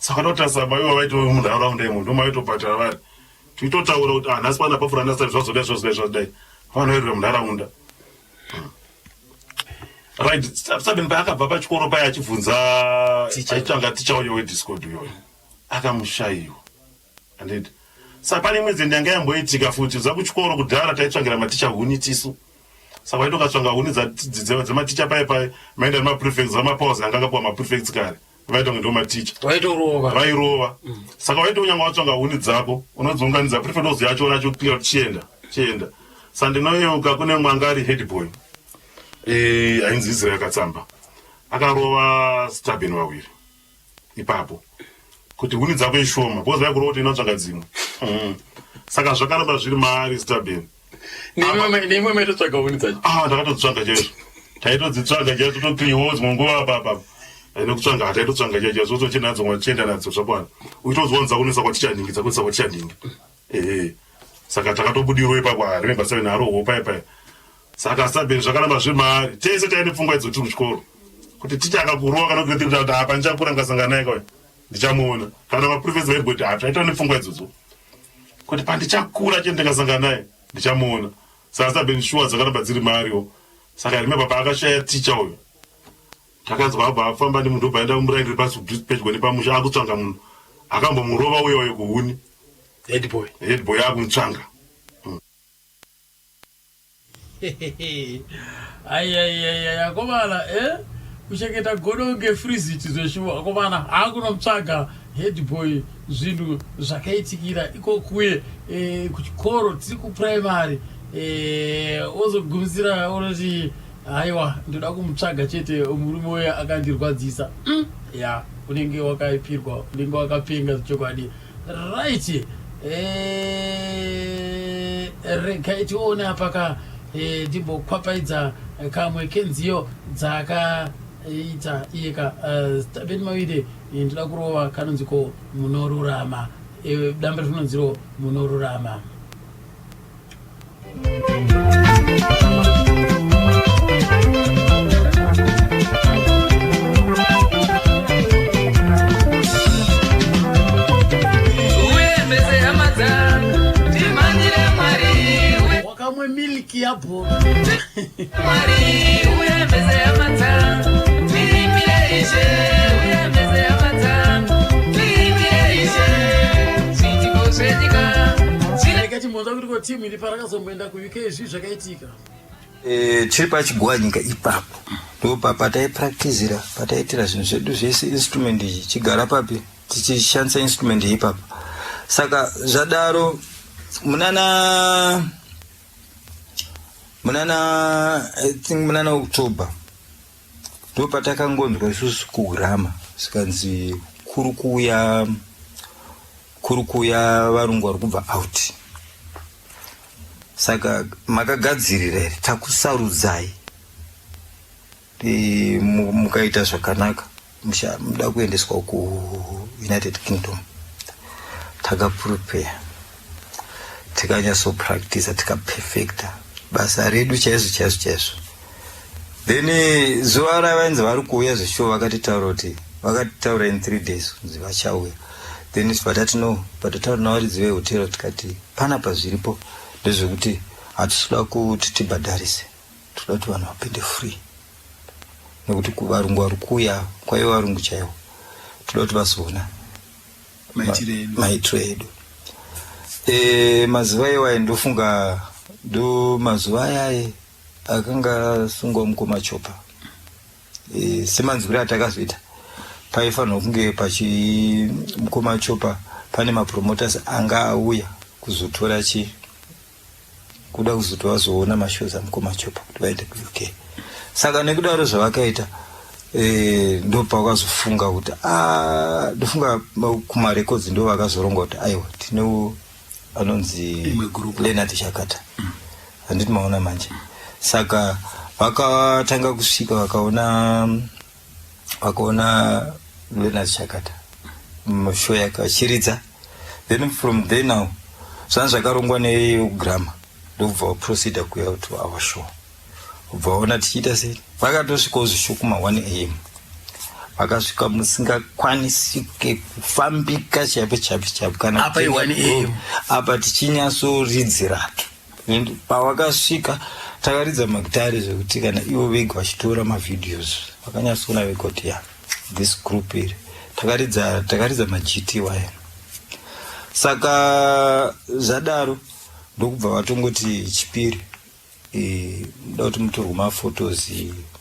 saka vadakutarisa maiva vaito munharaunda imo ndo maitopatara vari titotaura kuti nhasi pana pafura nasari zvazodai vanhu vairwa munharaunda right Staben Pai akabva pachikoro paya achibvunza aitsvanga ticha uyo wediscord uyoyo akamushaiwa anditi saka pane mwedzi ndanga yamboitika futi za kuchikoro kudhara taitsvangira maticha huni tisu saka waitokatsvanga huni dzematicha pai maenda nemaprefects amapauzi anga akapuwa maprefects kare vaitonge ndo maticha vairova saka waitonyanga watsvanga huni dzako unodziunganidza prefect ozi yacho nacho clear chienda saka ndinoyeuka kune mwanga ari head boy ainzi Israel Katsamba akarova Staben wawiri ipapo kuti huni dzako ishoma because vaikurova kuti inotsvaga dzimwe saka zvakaramba zviri maari Staben nemwe maitotsvaga huni dzacho ndakatotsvaga chaizvo taitodzitsvaga chaizvo totothiwozi munguva apapa nekutsvanga taitotsvaga chaizvo zotochenda nadzo mwachienda nadzo zvakwana uchitozwanza kunesa kwatichaningidza kunesa kwatichaninga saka takatobudirwa ipapo remember 7 aroho pai saka Staben zvakaramba zviri maari tese taine pfungwa idzo tiri kuchikoro kuti ticha akakurova kana kuti kuti apa ndichakura ngasangana naye kauya ndichamuona kana maprofesa vaiboti taita nepfungwa idzodzo kuti pandichakura chete ndikasangana naye ndichamuona saka Staben shuwa dzakaramba dziri maariwo saka remember paakashaya ticha uyo takazwa abva afamba nemunhu obva aenda kumuraindiri pasi pedyo nepamusha akutsvanga munhu akambomurova uyoyo kuhuni head boy akumutsvanga akomana kuchengeta godo ngefriziti zveshuwa akomana akunomutsvaga head boy zvinhu zvakaitikira iko kuye kuchikoro tiri kuprimary ozogumisira unoti haiwa ndoda kumutsvaga chete murume uya akandirwadzisa unenge wakaipirwa unenge wakapenga zvechokwadi right regai tione apaka ndimbokwapfaidza kamwe kenziyo dzakaita iyeka Staben Mawide ndoda kurova kanonziko munorurama damba rinonziro munorurama wakamwe miliki yapo Mwari uyembeze yamata Mirimire ishe uyembeze yamata Mirimire ishe Sitiko setika rekati mbonza kuti ko timu iri parakazomboenda ku UK izvi zvakaitika tiri pachigwanyika ipapo ndo pataipracticira pataitira zvinhu zvedu zvese instrument iyi chigara papi tichishandisa instrument iyi ipapo saka zvadaro munana I think munana October ndo patakangonzwa isusu kugrama sikanzi kuri kuya varungu vari kubva out saka makagadzirira here takusarudzai mukaita zvakanaka muda kuendeswa kuUnited Kingdom takaprepare tikanyatsopractice tikaperfecta basa redu chaizvo then zuva ravainzi vari kuuya zveshuwa vakatitaura in 3 days kunzi vachauya then patati no patataura navaridzi vehotero tikati pana pazviripo ndezvekuti hatisuda kuti tibhadharise toda kuti vanhu vapinde free nekuti varungu vari kuuya kwaivo varungu chaivo toda kuti vazoona maitiro edu mazuva iwayo ndofunga ndo mazuva ayaye akanga sungwa mukoma chopa semanzwira atakazoita paifanirwa kunge mukoma chopa pane mapromoters anga auya kuzotora kuda kuzotora zoona mashows amukoma chopa kuti vaende kuUK saka nekudaro zvavakaita ndo pavakazofunga kuti ndofunga kumarecords ndo vakazoronga kuti aiwa tine anonzi Leonard Chakata handiti maona manje saka vakatanga kusvika vakaona Leonard Chakata show yakachiridza then from there now zvanhu zvakarongwa negrama ndobva vaproceda kuya kuti our show ubva vaona tichiita sei vakatosvika uzvishukuma 1 am vakasvika musingakwanisi kufambika chapi kana apa apa tichinyatsoridzira pavakasvika takaridza magitari zvekuti kana ivo vega vachitora mavideos vakanyatsoona vega kuti ya this group iri takaridza maGT waya. Saka zvadaro ndokubva vatongoti chipiri muda kuti mutorwe maphotos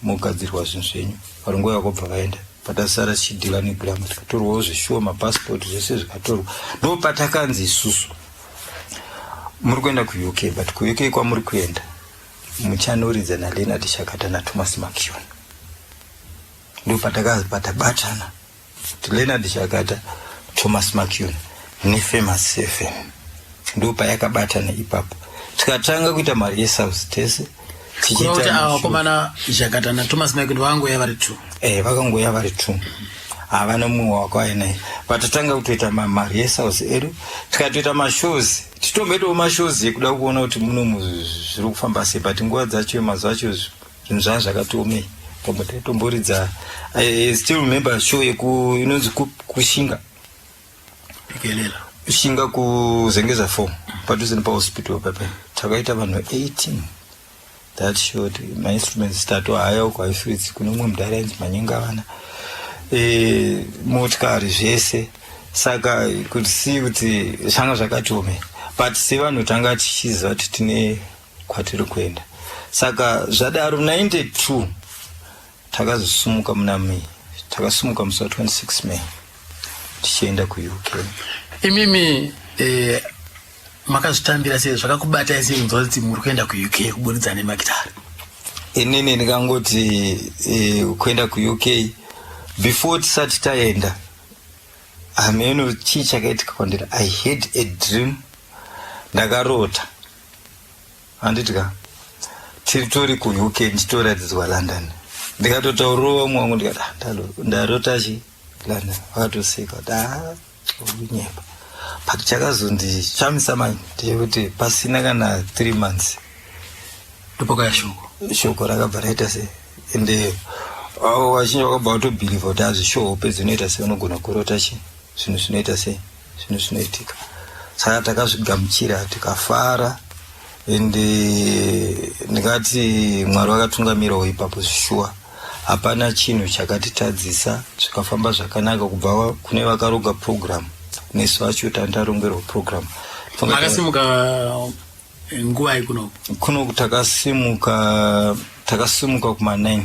mogadzirwa zvinhu zvenyu. Varongo vakobva vaenda patasara tichidhila negirama tikatorwawo zvishuwa mapasipoti zvese zvikatorwa. Ndopatakanzi isusu muri kuenda kuUK, but kuUK kwamuri kuenda muchanoridza naLeonard Shakata naThomas Makion. Ndopatabatana kuti Leonard Shakata, Thomas Makion neFamous 7 ndopayakabatana ipapo. Tikatanga kuita mari yeSouth tese tichiita vakomana Shakata naThomas Makion vangoya vari 2. Vakangoya vari 2. Havana mumwe wakaenai. Patatanga kutoita mari yeSouth edu tikatoita mashows. Titomboitawo mashows ekuda kuona kuti muno zviri kufamba sei, but nguva dzacho mazuva acho zvinhu zvanga zvakatiomei. Tomboridza I still remember show inonzi kushinga shinga kuzengeza 4 padhuze nepahospital pepe. Takaita vanhu 18 that showed my instruments start haya uko haifritz kune mumwe mudhari ainzi Manyengavana motikari zvese. Saka kuti zvanga zvakatiomei, but sevanhu tanga tichiziva kuti tine kwatiri kuenda. Saka zvadaro 92 takazosumuka muna May. Takasumuka musi wa26 May tichienda kuUK. Imimi makazvitambira sei, zvakakubata sei kunzwa kuti muri kuenda kuUK kuburidza nemagitari? Inini ndikangoti kuenda kuUK before tisati taenda hameno chii chakaitika kwandiri. I had a dream, ndakarota handitika tiritori kuUK ndichitoratidzwa London. Ndikatotaurawo vamwe vangu ndikati ndarota London. Vakatoseka kuti unyeba. But chakazondishamisa mani ndechekuti pasina kana 3 months ndopokaya shoko rakabva raita sei. Ende vazhinji vakabva vatobhilivha kuti hazvishowo upe zvinoita sei, unogona kurota zvinhu zvinoita sei, zvinhu zvinoitika. Saka takazvigamuchira tikafara. Ende ndikati Mwari wakatungamirawo ipapo zvishuwa. Hapana chinhu chakatitadzisa, zvikafamba zvakanaka kubva kune vakaronga program nesu vacho tandarongerwa program. Makasimuka nguva kuno takasimuka kuma9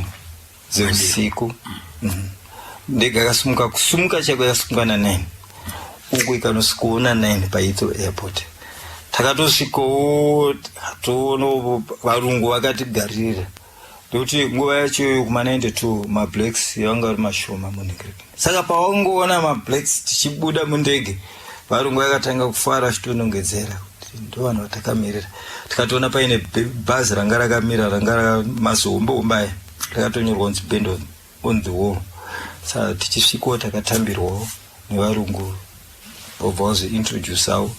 dzeusiku. Ndege yakasimuka kusumuka chako yasumuka na9 uku ikanosikuona 9 paHeathrow Airport. Takatosvikawo toona varungu vakatigarira ndokuti nguva yacho kuma92 mablacks vanga vari mashoma munhingiriki. Saka pawangoona mablacks tichibuda mundege varungu vakatanga kufara chitonongedzera kuti ndo vanhu vatakamirira. Tikatoona paine bhazi ranga rakamira ranga mazombo aya rakatonyorwa kunzi band on the wall. Saka tichisvikawo takatambirwawo nevarungu vobva vazviintroduceawo.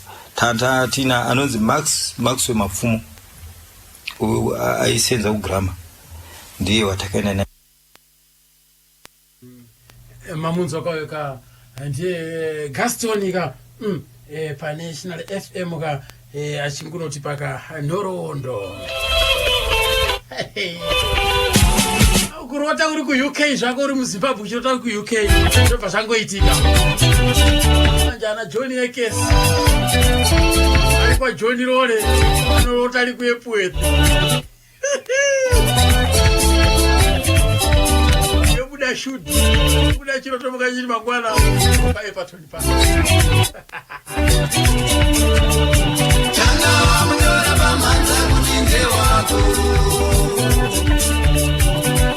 Tina anonzi Max wemapfumo aisenza kugrama ndiye watakaenda naye. Mamunzo ka ndiye Gaston ka paNational FM ka achingunoti paka Nhorondo. Kurota uri kuUK zvako uri muZimbabwe uchirota uri kuUK ndobva zvangoitika. Manjana John Ekes kwa John Rore anorota ari kuEpwet. Yobuda shoot buda chiroto mukachiri mangwana pae patoni pa. Chana munyora pamanza kuti nde wako.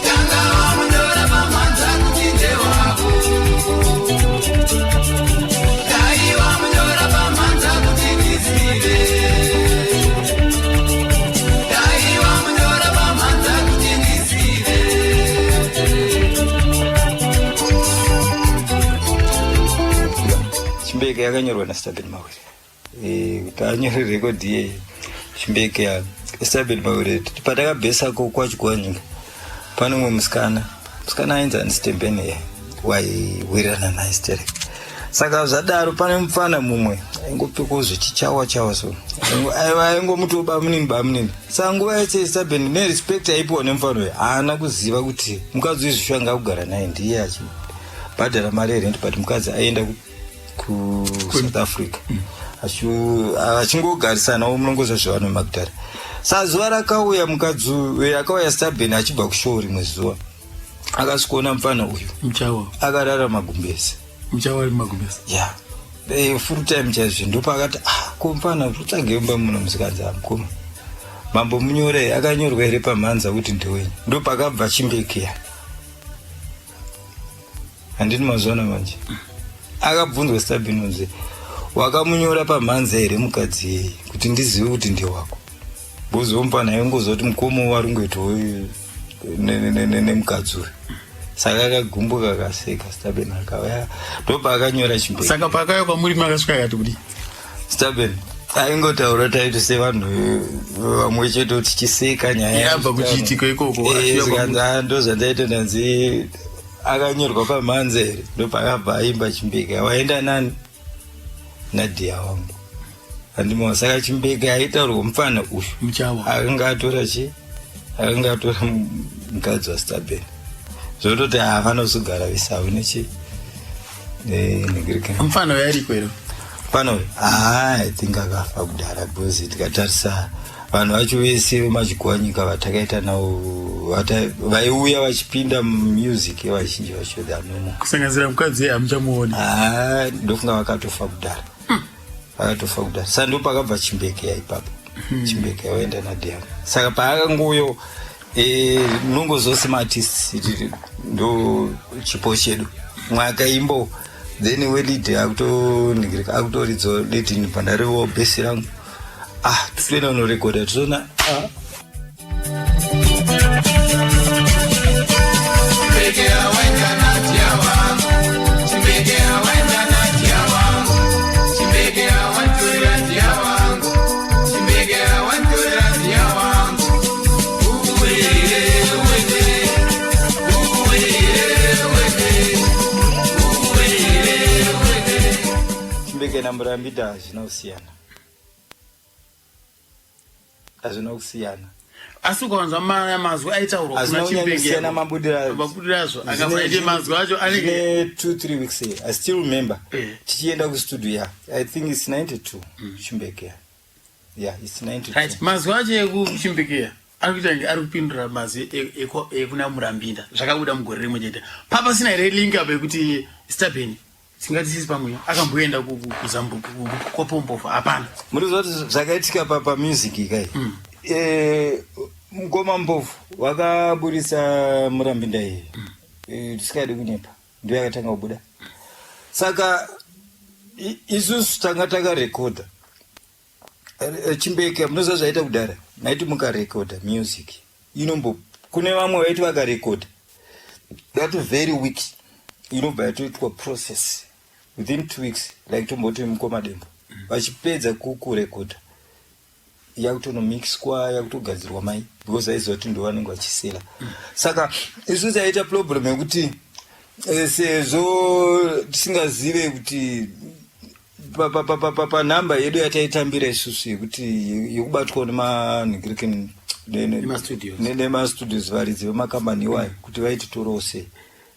Chana munyora pamanza kuti nde wako. Daiwa munyora pamanza kuti ndizive. Daiwa munyora pamanza kuti ndizive. Chimbeke yakanyorwa naStabin Mawere. Kanyore rekodhi ye Chimbeke ya Sabin Mawere. Patakabhesa kwachigwanyika pane mwe musikana ainzi Stembene wairana naye stereka. Saka zvadaro pane mufana mumwe aingopekozo chichawa so aingomutoba munini sanguva yacho Stabeni nerespect aipiwa nemufana uyu haana kuziva kuti mukadzi wezvishwanga kugara naye ndiye achibhadhara mari yerent but mukadzi aienda kuSouth Africa achingogarisanawo munongoza zvavano makudhara. Sazuva rakauya mukadzi akauya Stabeni achibva kushoo rimwe zuva akasikuona mufana uyu Mchawa akarara magumbezi yeah full time chaizvo ndipo akati kumfana utsvageimba muno musikadzi amukoma mambo munyore akanyorwa here pamhanza kuti ndewenyu ndipo akabva Chimbekeya handini mazuva manje akabvunzwa Stabeni unzi wakamunyora pamhanza here mukadzi yeye kuti ndizive kuti ndewako bozomufana aingozoti mukomo warungoitwa nemukadzi uyu saka akagumbuka akaseka Stabeni akauya ndopa akanyora Chimbekeya. Saka pakauya kwamuri makasvika akati kuti Stabeni aingotaura taiti sevanhu vamwe chete kuti chiseka nyaya yabva kuchiitiko ikoko ndo zvandaita ndanzi akanyorwa pamhanza here ndopa akabva aimba Chimbekeya. Waenda nani? Nadia wangu handimo. Saka Chimbekeya aitaurwa mufana uyu Mchawa akanga atora mukadzi waStabeni zvototi vanosogara vesavo negirikani. mufana uyu ariko here? Mufana uyu I think akafa kudhara because tikatarisa vanhu vacho vese vemachigwanyika vatakaita navo vaiuya vachipinda music vazhinji vacho dhanoma kusanganisira mukadzi hamuchamuoni. ndofunga vakatofa kudhara vakatofa kudhara. Saka ndo pakabva Chimbekeya ipapo Chimbekeya waenda Nadia. Saka paakangoyo nongozose maartist ndo chipo chedu mwakaimbo then welide akutoningirika akutoridzo letini pandariwo besi rangu tutoenda unorekoda tutaona Chimbekeya waenda Nadia wangu Chimbekeya waenda Nadia wangu Chimbekeya wantorera Nadia wangu Chimbekeya wantorera Nadia wangu Chimbekeya naMurambida hazvina kusiyana asi ukawanzwa mazwi aitaurwa kuna Chimbekeya mabudirazo akasaite mazwi acho anenge 2-3 weeks I still remember tichienda kustudio I think it's 92 Chimbekeya it's 92 right. Mazwi acho ekuChimbekeya arikuita ari kupindura mazwi ekuna Murambida zvakabuda mugore rimwe chete papasina here link apa yekuti Stabeni singatisisi pamwe akamboenda kuzambuko kwapombofa hapana. Muriziva kuti zvakaitika pamusic ikai mukoma mbovu wakaburisa Murambida iyi tisikadi kunyepa ndiyo yakatanga kubuda. Saka isusu tanga takarekodha Chimbekeya munoziva zvaita kudhara naiti mukarekodha music kune vamwe vaiti vakarekodha that very week inobva yatoitwa process within 2 weeks like tomboti mukoma dembo vachipedza kurekodha yakutonomixwa yakutogadzirwa mai because aiziva kuti ndo vanenge vachisela. Saka isu taita problem yekuti sezvo tisingazive kuti panhamba yedu yataitambira isusu yekuti yekubatwa nemastudios varidzi vemakambani iwayo kuti vaititorowo sei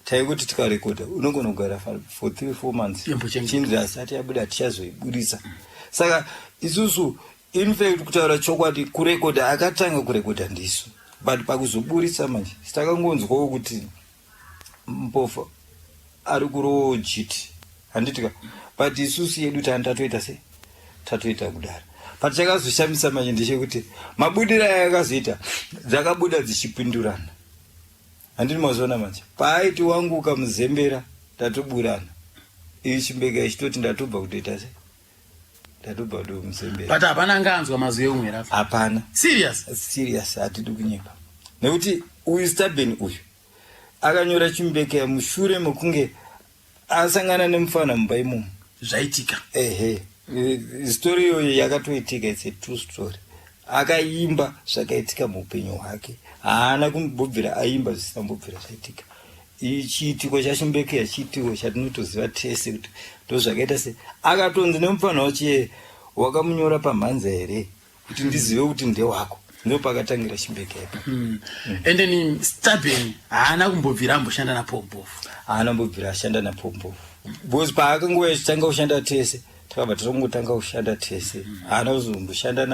taikuti tikarekodha unogona kugara for 3-4 months chinzi asati yabuda tichazoibudisa. Saka isusu in fact kutaura chokwadi kurekodha akatanga kurekodha ndisu but pakuzoburisa manje takangonzwawo kuti mpofa ari kurowo jiti handitika but isusu yedu tatoita sei tatoita kudara but chakazoshamisa manje ndechekuti mabudiro ayakazoita dzakabuda dzichipindurana handini mazoona manje paaiti wangu ukamuzembera tatoburana iyi Chimbekeya ichitoti ndatobva kutoita sei ndatobva kutomuzembera but hapana anga anzwa mazwi eumwe rafa hapana serious hatidi kunyepa nekuti uyu Stabeni uyu akanyora Chimbekeya mushure mekunge asangana nemufana mumba imomo zvaitika story iyoyo yakatoitika it's a true story akaimba zvakaitika muupenyu hwake haana kumbobvira aimba zvisina mbobvira zvaitika chiitiko chachimbeke chiitiko chatinotoziva tese kuti ndozvakaita se akatonzi nemufana wachiye wakamunyora pamhanza here kuti ndizive kuti ndewako ndopakatangira chimbeke ipa. And then Stubborn haana kumbobvira amboshanda naPompofu. Haana kumbobvira ashanda naPompofu because paakangova achitanga kushanda tese takabva tongotanga kushanda tese. Haana kuzomboshanda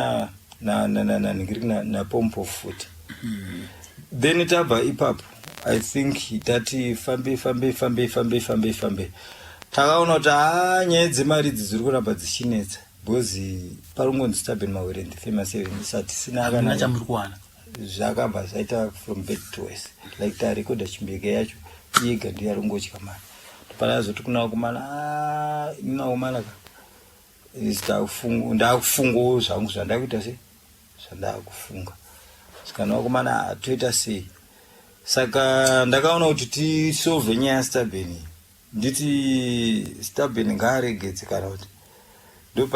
naPompofu futi. Then tabva ipapo I think tati fambe takaona kuti nyaya dzemari idzi dziri kuramba dzichinetsa because paringonzi Stubborn Mawere and the Famous Seven isati sina Hakuna chamuri kuwana. Zvakabva zvaita from bed to west like tarekodha chimbeke yacho yega ndiye aringotya mani panazoti kuna kumana ina umalaka ndakufunga zvangu zvandakuita se zvandakufunga sikana kumana toita sei. Saka ndakaona kuti tisolve nyaya yaStubborn nditi Stubborn ngaaregedze kana kuti ndo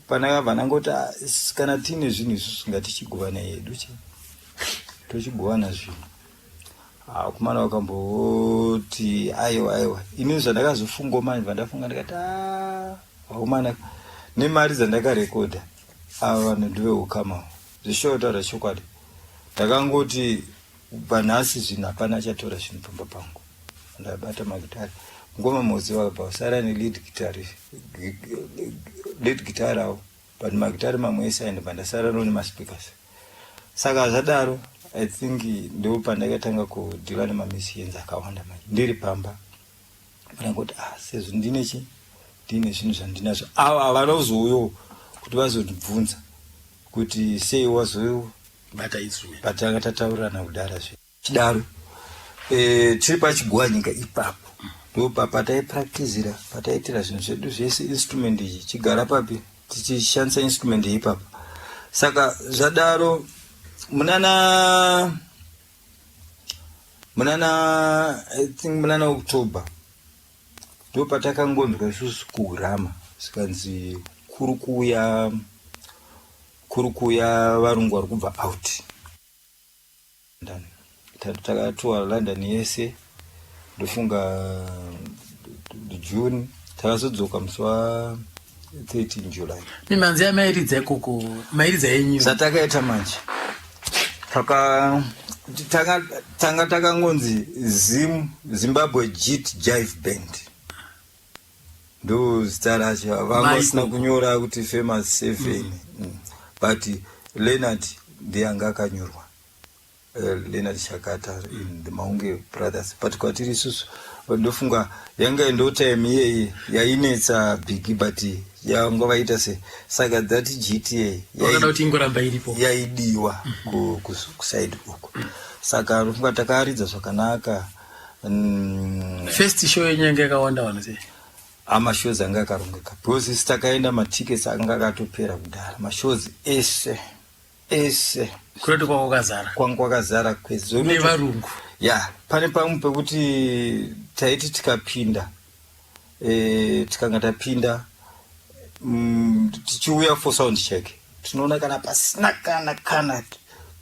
panakabva nangoti kana tine zvinhu isusu ngatichigovana yedu tochigovana zvinhu. Kumana wakamboti aiwa ini zvandakazofunga mani vandafunga ndikati wakumana nemari dzandakarekodha ava vanhu ndiveukamawo zvishotaura chokwadi ndakangoti panhasi zvinhu hapana chatora zvinhu pamba pangu ndabata magitari ngoma mozi wakabva usara nelead guitar awo but magitari mamwe ese aende pandasara nemaspikers. Saka zvadaro I think ndo pandakatanga kudhila nemamisiyens akawanda manje ndiri pamba panangoti sezvo ndine zvinhu zvandinazvo ava havanozouyo kuti vazondibvunza kuti sei bata instrument patanga tataurirana kudara zve chidaro tiri pachigwa nyika ipapo ndo pataipracticira pataitira zvinhu zvedu zvese instrument iyi chigara papi tichishandisa instrument iyi ipapo. Saka zvadaro munana I think munana October ndo patakangonzwa isusu kuRama sikanzi kuri kuya varungu vari kubva out takatoa London yese ndofunga June takazodzoka musi wa 13 July. Mimanzi yamairidza ikoko mairidza yenyu zatakaita manje tanga takangonzi Zimbabwe Jit Jive Band ndo zita racho vangosina kunyora kuti Famous Seven but Leonard ndiye anga akanyorwa Leonard Shakata in the Maunge Brothers but kwatiri isusu ndofunga yanga ndo time yeye yainetsa big but yanga vaita se saka that GTA yakada kuti ingoramba iripo yaidiwa ku side uko. Saka ndofunga takaridza zvakanaka. First show yenyanga yakawanda wano sei amashows anga akarongeka because sitakaenda matickets anga akatopera kudara mashows ese kuroti kwakazara kwezo nevarungu pane pamwe pekuti taiti tikapinda tikanga tapinda tichiuya for sound check tinoona kana pasina kana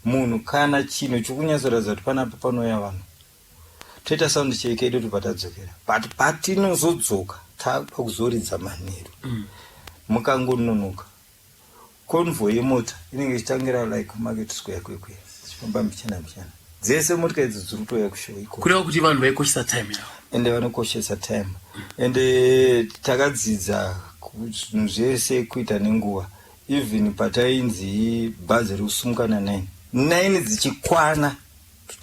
munhu kana chinhu chokunyatsoratidza kuti panapa panouya vanhu toita sound check yedu topatadzokera but patinozodzoka takuzoridza manheru mukangononoka convoy yemota inenge ichitangira like Market Square kwekwe chifamba mbichana dzese motika idzi dziri kutoya kushow iko kureva kuti vanhu vaikoshesa time yavo ende vanokoshesa time takadzidza zvinhu zvese kuita nenguva even patainzi bhazi rikusumuka na9 dzichikwana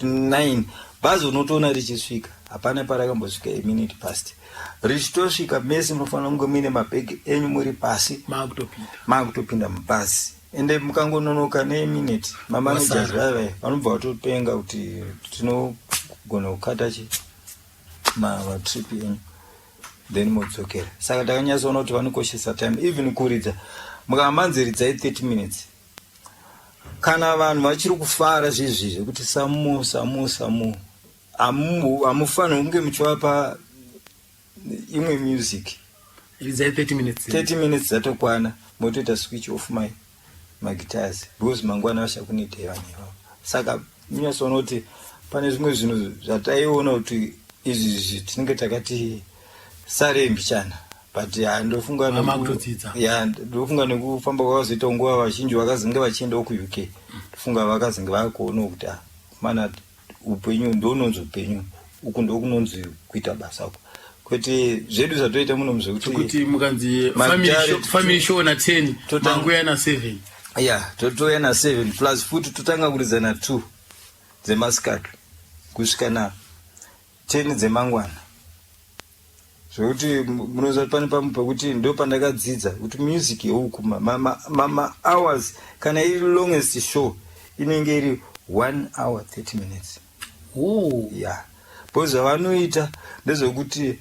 9 bhazi unotoona richisvika hapana parakambosvika minute past richitosvika mese munofanira kunge muine mabhegi enyu muri pasi maakutopinda mubhazi ende mukangononoka neminute mamanagers vave vanobva vatopenga kuti tinogona kukata matrip enyu then modzokera. Saka takanyatsoona kuti vanokoshesa time even kuridza mukamanziridzai 30 minutes kana vanhu vachiri kufara zvezvizvo kuti samu hamufaniri kunge muchivapa imwe music iridzai 30 minutes dzatokwana motoita switch off magitars because mangwana vachakunidhai vanhu ivavo. Saka munyatsoona kuti pane zvimwe zvinhu zvataiona kuti izvi tinenge takati sarembi chana but ndofunga ndofunga nekufamba kwakazoita nguva vazhinji vakazenge vachiendawo kuuk ndofunga vakazenge vakuonawo kuti mana upenyu ndononzi upenyu uku ndokunonzi kuita basa uku kwete zvedu zvatoita muno zvekuti mukanzi family show na 10 manguya na 7 totoya na 7 plus futi totanga kuridza na 2 dzemasikati kusvika na 10 dzemangwana zvekuti munozati pane pamwe pekuti ndo pandakadzidza kuti music yeuku mama hours kana iri longest show inenge iri 1 hour 30 minutes bcause vanoita ndezvekuti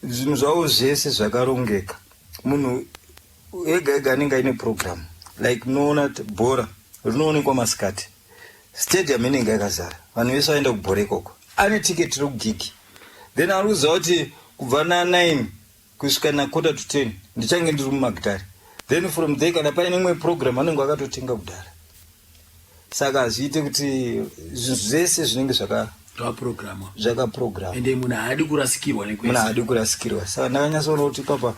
zvinhu zvavo zvese zvakarongeka munhu ega ega anenge aine program like noona bhora rinoonekwa masikati stadium inenge yakazara vanhu vese vaenda kubhora ikoko ane tiketi rekugigi then ari kuziva kuti kubva na9 kusvika na 9:45 ndichange ndiri mumagitari then from there kana paine imwe program anenge akatotenga kudhara saka hazviite kuti zvinhu zvese zvinenge zvakaprogramwa ende munhu haadi kurasikirwa saka ndakanyatsoona kuti papa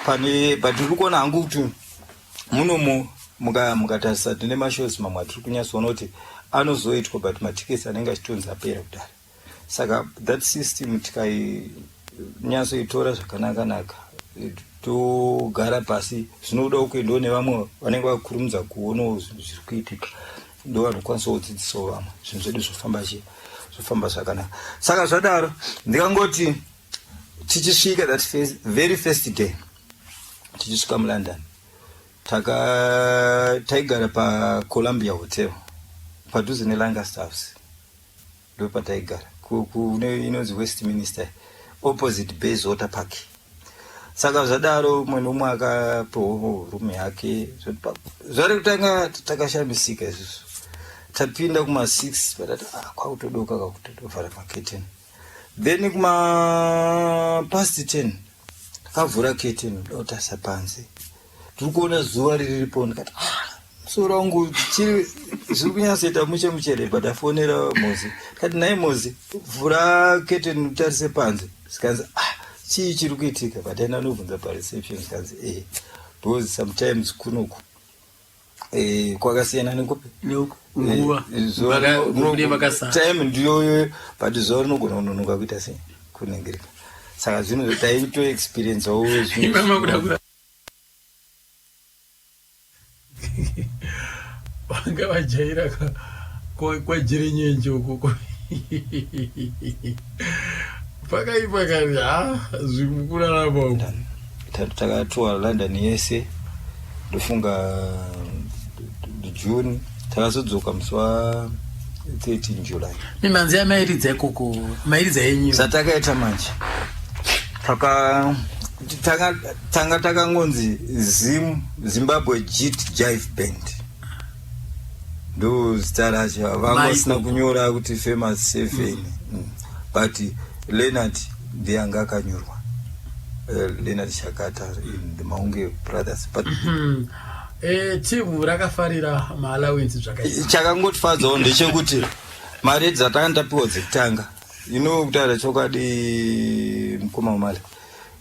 pane tiri kuona hangu kuti munomo mukatarisa tine mashows mamwe atiri kunyatsoona kuti anozoitwa but matiketi anenge achitonzi apera kudhara saka that system tikainyatsoitora zvakanaka togara pasi zvinoda kuendawo nevamwe vanenge vakurumidza kuonawo zvinhu zviri kuitika ndo vanokwanisa kudzidzisawo vamwe zvinhu zvedu zvofamba zvakanaka saka zvadaro ndikangoti tichisvika that very first day tichisvika mulondon taigara paColumbia Hotel padhuze neLancaster House ndo pataigara inonzi Westminster opposite Bayswater Park saka zvadaro mwe nomwe akapawo rume yake zvari kutanga takashamisika izvozvo tapinda kuma6 patati kwakutodoka kakutodovhara maketeni then kuma past 10 takavhura keteni dotasa panze tiri kuona zuva riripo ndikati musoro wangu zviri kunyatsoita muchemuchere but afonera Mozi kati nai Mozi vhura keteni utarise panze zikanzi chii chiri kuitika but aina nobvunza pareception zikanzi because sometimes kunoku kwakasiyana nekupi time ndiyoyo but zuva rinogona kunonoka kuita sei kuningirika saka zvinhu taito experience awo vanga vajaira kwajirinyenje ukoko pakaipa kari zvimukuraramawo takatoa London yese ndofunga June takazodzoka musi wa 13 July mimanzi yamairidza ikoko mairidza yenyu zatakaita manje tanga takangonzi Zimbabwe Jit Jive Band ndo zita racho vangosina kunyora kuti famous 7 but Leonard ndianga akanyorwa Leonard Shakata in the Maunge Brothers but timu rakafarira maalawinsi zvakaita chakangotifadzawo ndechekuti mari dzatanga tapiwa dzekutanga kutaura chokwadi mukoma mali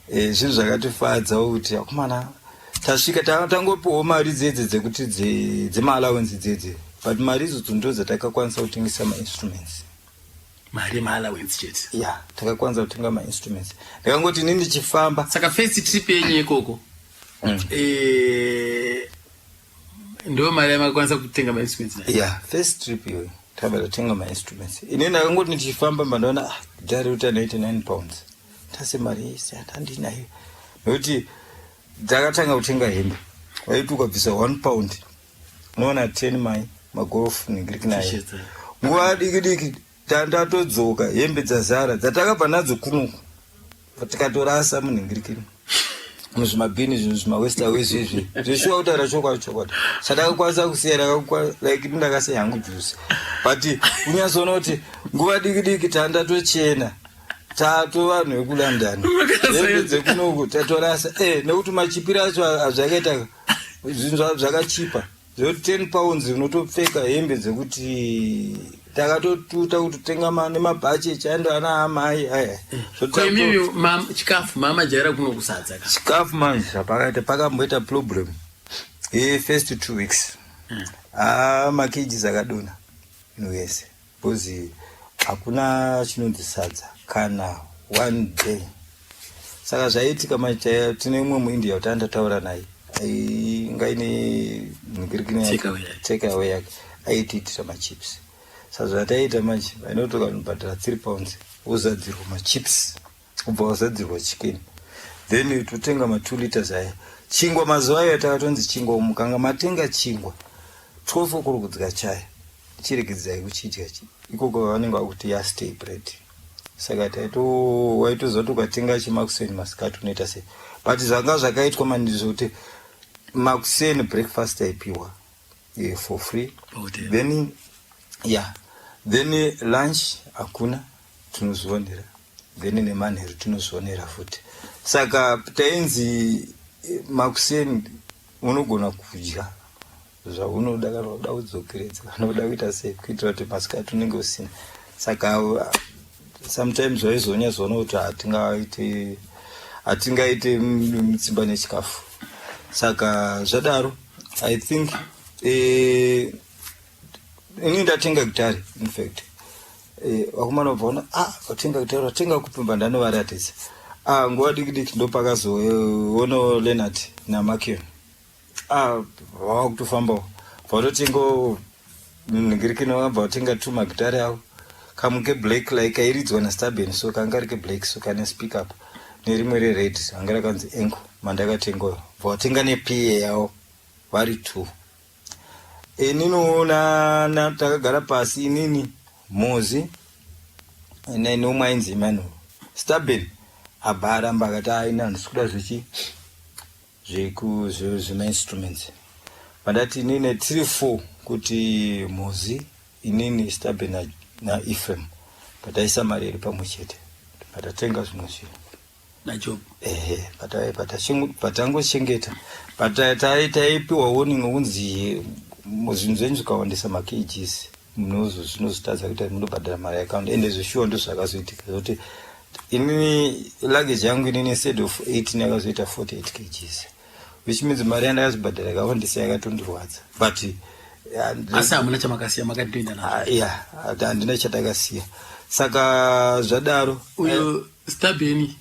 zvinhu zvakatifadzawo kuti akomana tasvika tangopiwawo mari dzedze dzekuti dzemaalawinsi dzedze but mari idzodzo ndo dzatakakwanisa kutengesa mainstruments mari maalawinsi chete takakwanisa kutenga mainstruments ndakangoti ini ndichifamba saka first trip yenyu ikoko ndo mari yamakwanisa kutenga mainstruments first trip iyoyo tatenga mainstruments ini ndakangoti ndichifamba mandaona dhari uta 99 pounds tase mari yese handinayo nokuti dzakatanga kutenga hembe waiti ukabvisa 1 pound unoona 10 magolf ningiriki nayo nguva diki tandatodzoka hembe dzazara dzatakabva nadzo kunuku tikatorasa munhingirikini muzvimabhini zvinhu zvimawestaways izvi zvishuwa kutaura chokwadi satakakwanisa kusiya like ndakasiya hangu juice but unyatsoona kuti nguva diki tandatochena tato vanhu vekuLondon hembe dzekunuku tatorasa nekuti machipiro acho azvakaita zvinhu zvakachipa zvekuti 10 pounds unotopfeka hembe dzekuti takatotuta kuti tenga nemabhachi chaendo ana amai aya Kwa mimi chikafu mama jaira kuno kusadza ka. chikafu manje pakamboita problem first 2 weeks makiji zakadona inowese because hakuna chinonzi sadza kana one day. Saka zvaitika manje tine umwe muIndia utanda taura naye ngaine ngirikini take away yake aititira machips. Saka zvataita manje vainotoka kunobhadhara 3 pounds uzadzirwa machips ubva uzadzirwa chicken then totenga 2 liters aya chingwa mazuva ayo takatonzi chingwa mukanga matenga chingwa 12 o'clock kudzika chaya chirekidzai kuchidya ikoko vanenge vakuti ya stay bread. Saka waitozoto ukatenga chimakuseni masikati unoita sei but zvanga zvakaitwa mandizoti makuseni breakfast aipiwa for free then then lunch hakuna tunozvionera then nemanheru tunozvionera futi. Saka tainzi makuseni unogona kudya zvaunoda kana unoda kudzokeredza kana unoda kuita sei kuitira kuti masikati unenge usina. Saka sometimes waizonya kuti hatingaite mutsimba nechikafu. Saka zvadaro I think ini ndatenga gitari in fact wakumana ubvaona watenga gitari watenga kupimba ndanovaratidza nguva diki ndopakazoona Leonard naMakion wava kutofambawo vatotengo ngirikini wabva watenga 2 magitari avo kamuke black like airidzwa naStaben so kanga rike black so kane speak up nerimwe rered anga rakanzi engo mandakatengayo vatenga nePA yavo vari 2. Ninoona takagara pasi inini Mozi nenomwe ainzi Emmanuel Staben abaramba akati aina ndisikuda zvema-instruments vandati inini tiri 4 kuti Mozi inini Staben naEphraim pataisa mari iri pamwe chete patatenga zvimwe zvinhu naJob patangochengeta taipiwa warning kunzi zvinhu zvenyu zvikawandisa makgs zvinozotadza kuti munobhadhara mari yaakaundi ende zvishuwa ndo zvakazoitika zokuti inini luggage yangu inini instead of 18 yakazoita 48 kgs which means mari yandakazobhadhara yakawandisa yakatondirwadza but asi hamuna chamakasiya makatoenda nazvo handina chatakasiya. Saka zvadaro uyo Staben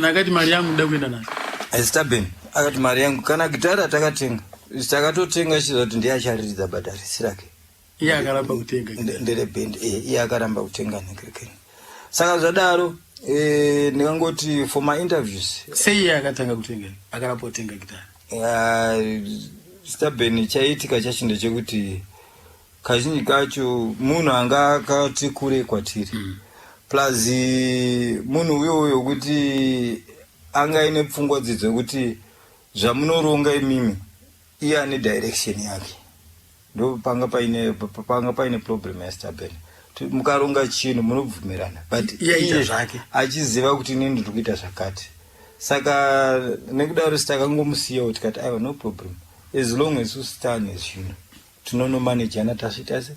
akati mari yangu nda kuenda nayo Staben akati mari yangu kana gitara takatotenga chizo kuti ndiye achariridza bhadharisi rake iye akaramba kutenga ndere band iye akaramba kutenga nekrikeni. Saka zvadaro ndikangoti for my interviews sei iye akatanga kutenga akaramba kutenga gitara Staben chaitika chacho ndechekuti kazhinji kacho munhu anga akati kure kwatiri plus munhu uyoyo kuti anga ine pfungwa dzekuti zvamunoronga imimi iye ane direction yake ndo panga paine problem yaStaben mukaronga chinhu munobvumirana but iye zvake achiziva kuti inini ndiri kuita zvakati. Saka nekudaro sitakangomusiyawo tikati aiwa no problem as long as usitane zvinhu tinonomanejana tasvita se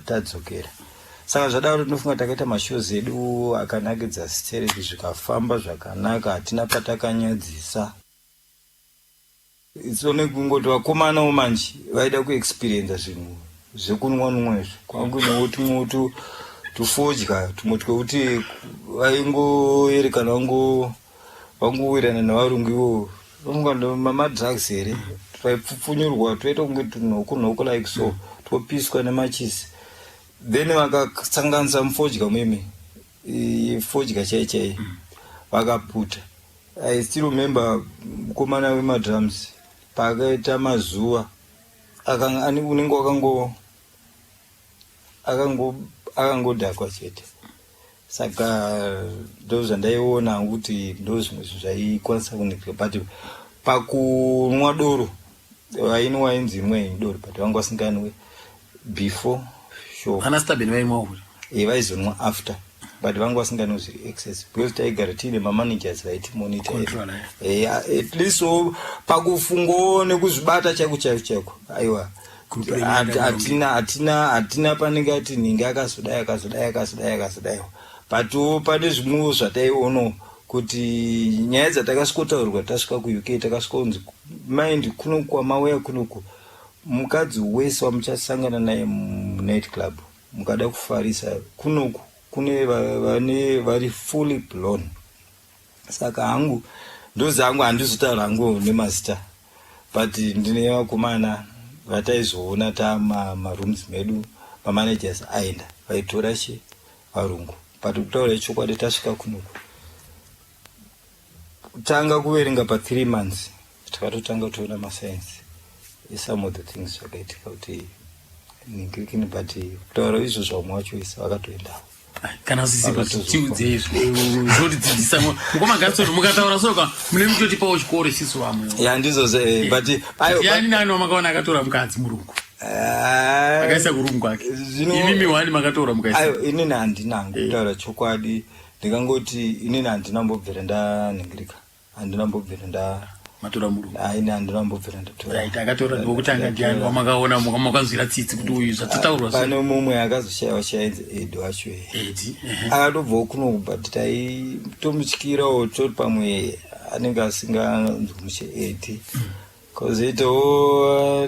tadzokera. Saka zvadaro tinofunga takaita mashows edu akanakidza stereki zvikafamba zvakanaka hatina patakanyadzisa. Itsone kungoti vakomanawo manje vaida kuexperience zvinhu zvekunwanwa kwangu notumwe tufodya tumwe twekuti vaingoerekana vangowirana navarungu ivo vangando mamadrugs here twaipfupfunyurwa toita kunge tunhuku like so topiswa nemachisi then vakasanganisa mufodya mimi fodya chaichai vakaputa. I still remember mukomana wemadrums pakaita mazuva unenge akangodhakwa chete. Saka ndo zvandaiona kuti ndo zvimwe zvaikwanisa kunikira but pakunwa doro vainwa inzi imwe doro but vanga vasinganwe before show ana Staben vainwa kuti vaizonwa after but vanga vasinganwe zviri excess because taigara tiine mamanagers vaitimonitor at least pakufungo nekuzvibata chaiko aiwa hatina panenge ati ninge akazodai but pane zvimwewo zvataiona kuti nyaya dzatakasikotaurwa tasvika kuuk takasikonzi mind kuno kwamauya kunoku mukadzi wese wamuchasangana naye munight club mukada kufarisa kunoku kune vane vari fully blown. Saka hangu ndozangu handizotaura hangu nemazita but ndine vakomana vataizoona marooms medu mamanagers aenda vaitora varungu but kutaura chokwadi tasvika kunoku tanga kuverenga pa3 months takatotanga toona masainsi some of the things zvakaitika kuti ningirikini but kutaura izvozvo vamwe vacho isi vakatoendawo kana sisichiudze zvotidzidzisa mukomagatsoni mukataura soka mune mutotipawo chikoro isisu vamwe yandizoze but yani nani wamakaona akatora mukadzi murungu akaisa kurungu kwake imimi wani makatora mukaisa ayo inini handinangu kutaura chokwadi ndikangoti inini handinambobvira ndaningirika handinambobvira matora murungu ini handinambobvira ndatora right akatora ndokutanga ndiani wamakaona mukanzwira tsitsi kuti uyu zvatotaurwa pane mumwe akazoshayiwa shainzi edi wacho akatobvawo kuno but taitomutyirawo toti pamwe anenge asinganzwi muche edi kozoitawo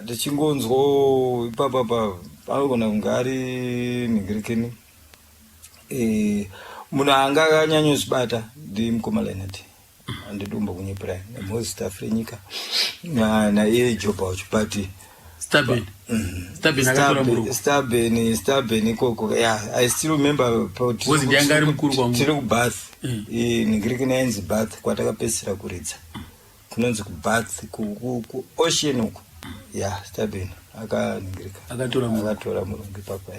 ndichingonzwawo ipapapa anogona kunge ari ningirikeni munhu anga akanyanyozvibata ndimukomalainati andidumba kunyepirai nemoses tafrenyika naiye joba wacho but Staben ikoko I still remember tiri kubath ningirikini ainzi bath kwatakapedzisira kuridza kunonzi kubath kuocean uko Staben akaningirika akatora murungu ipapa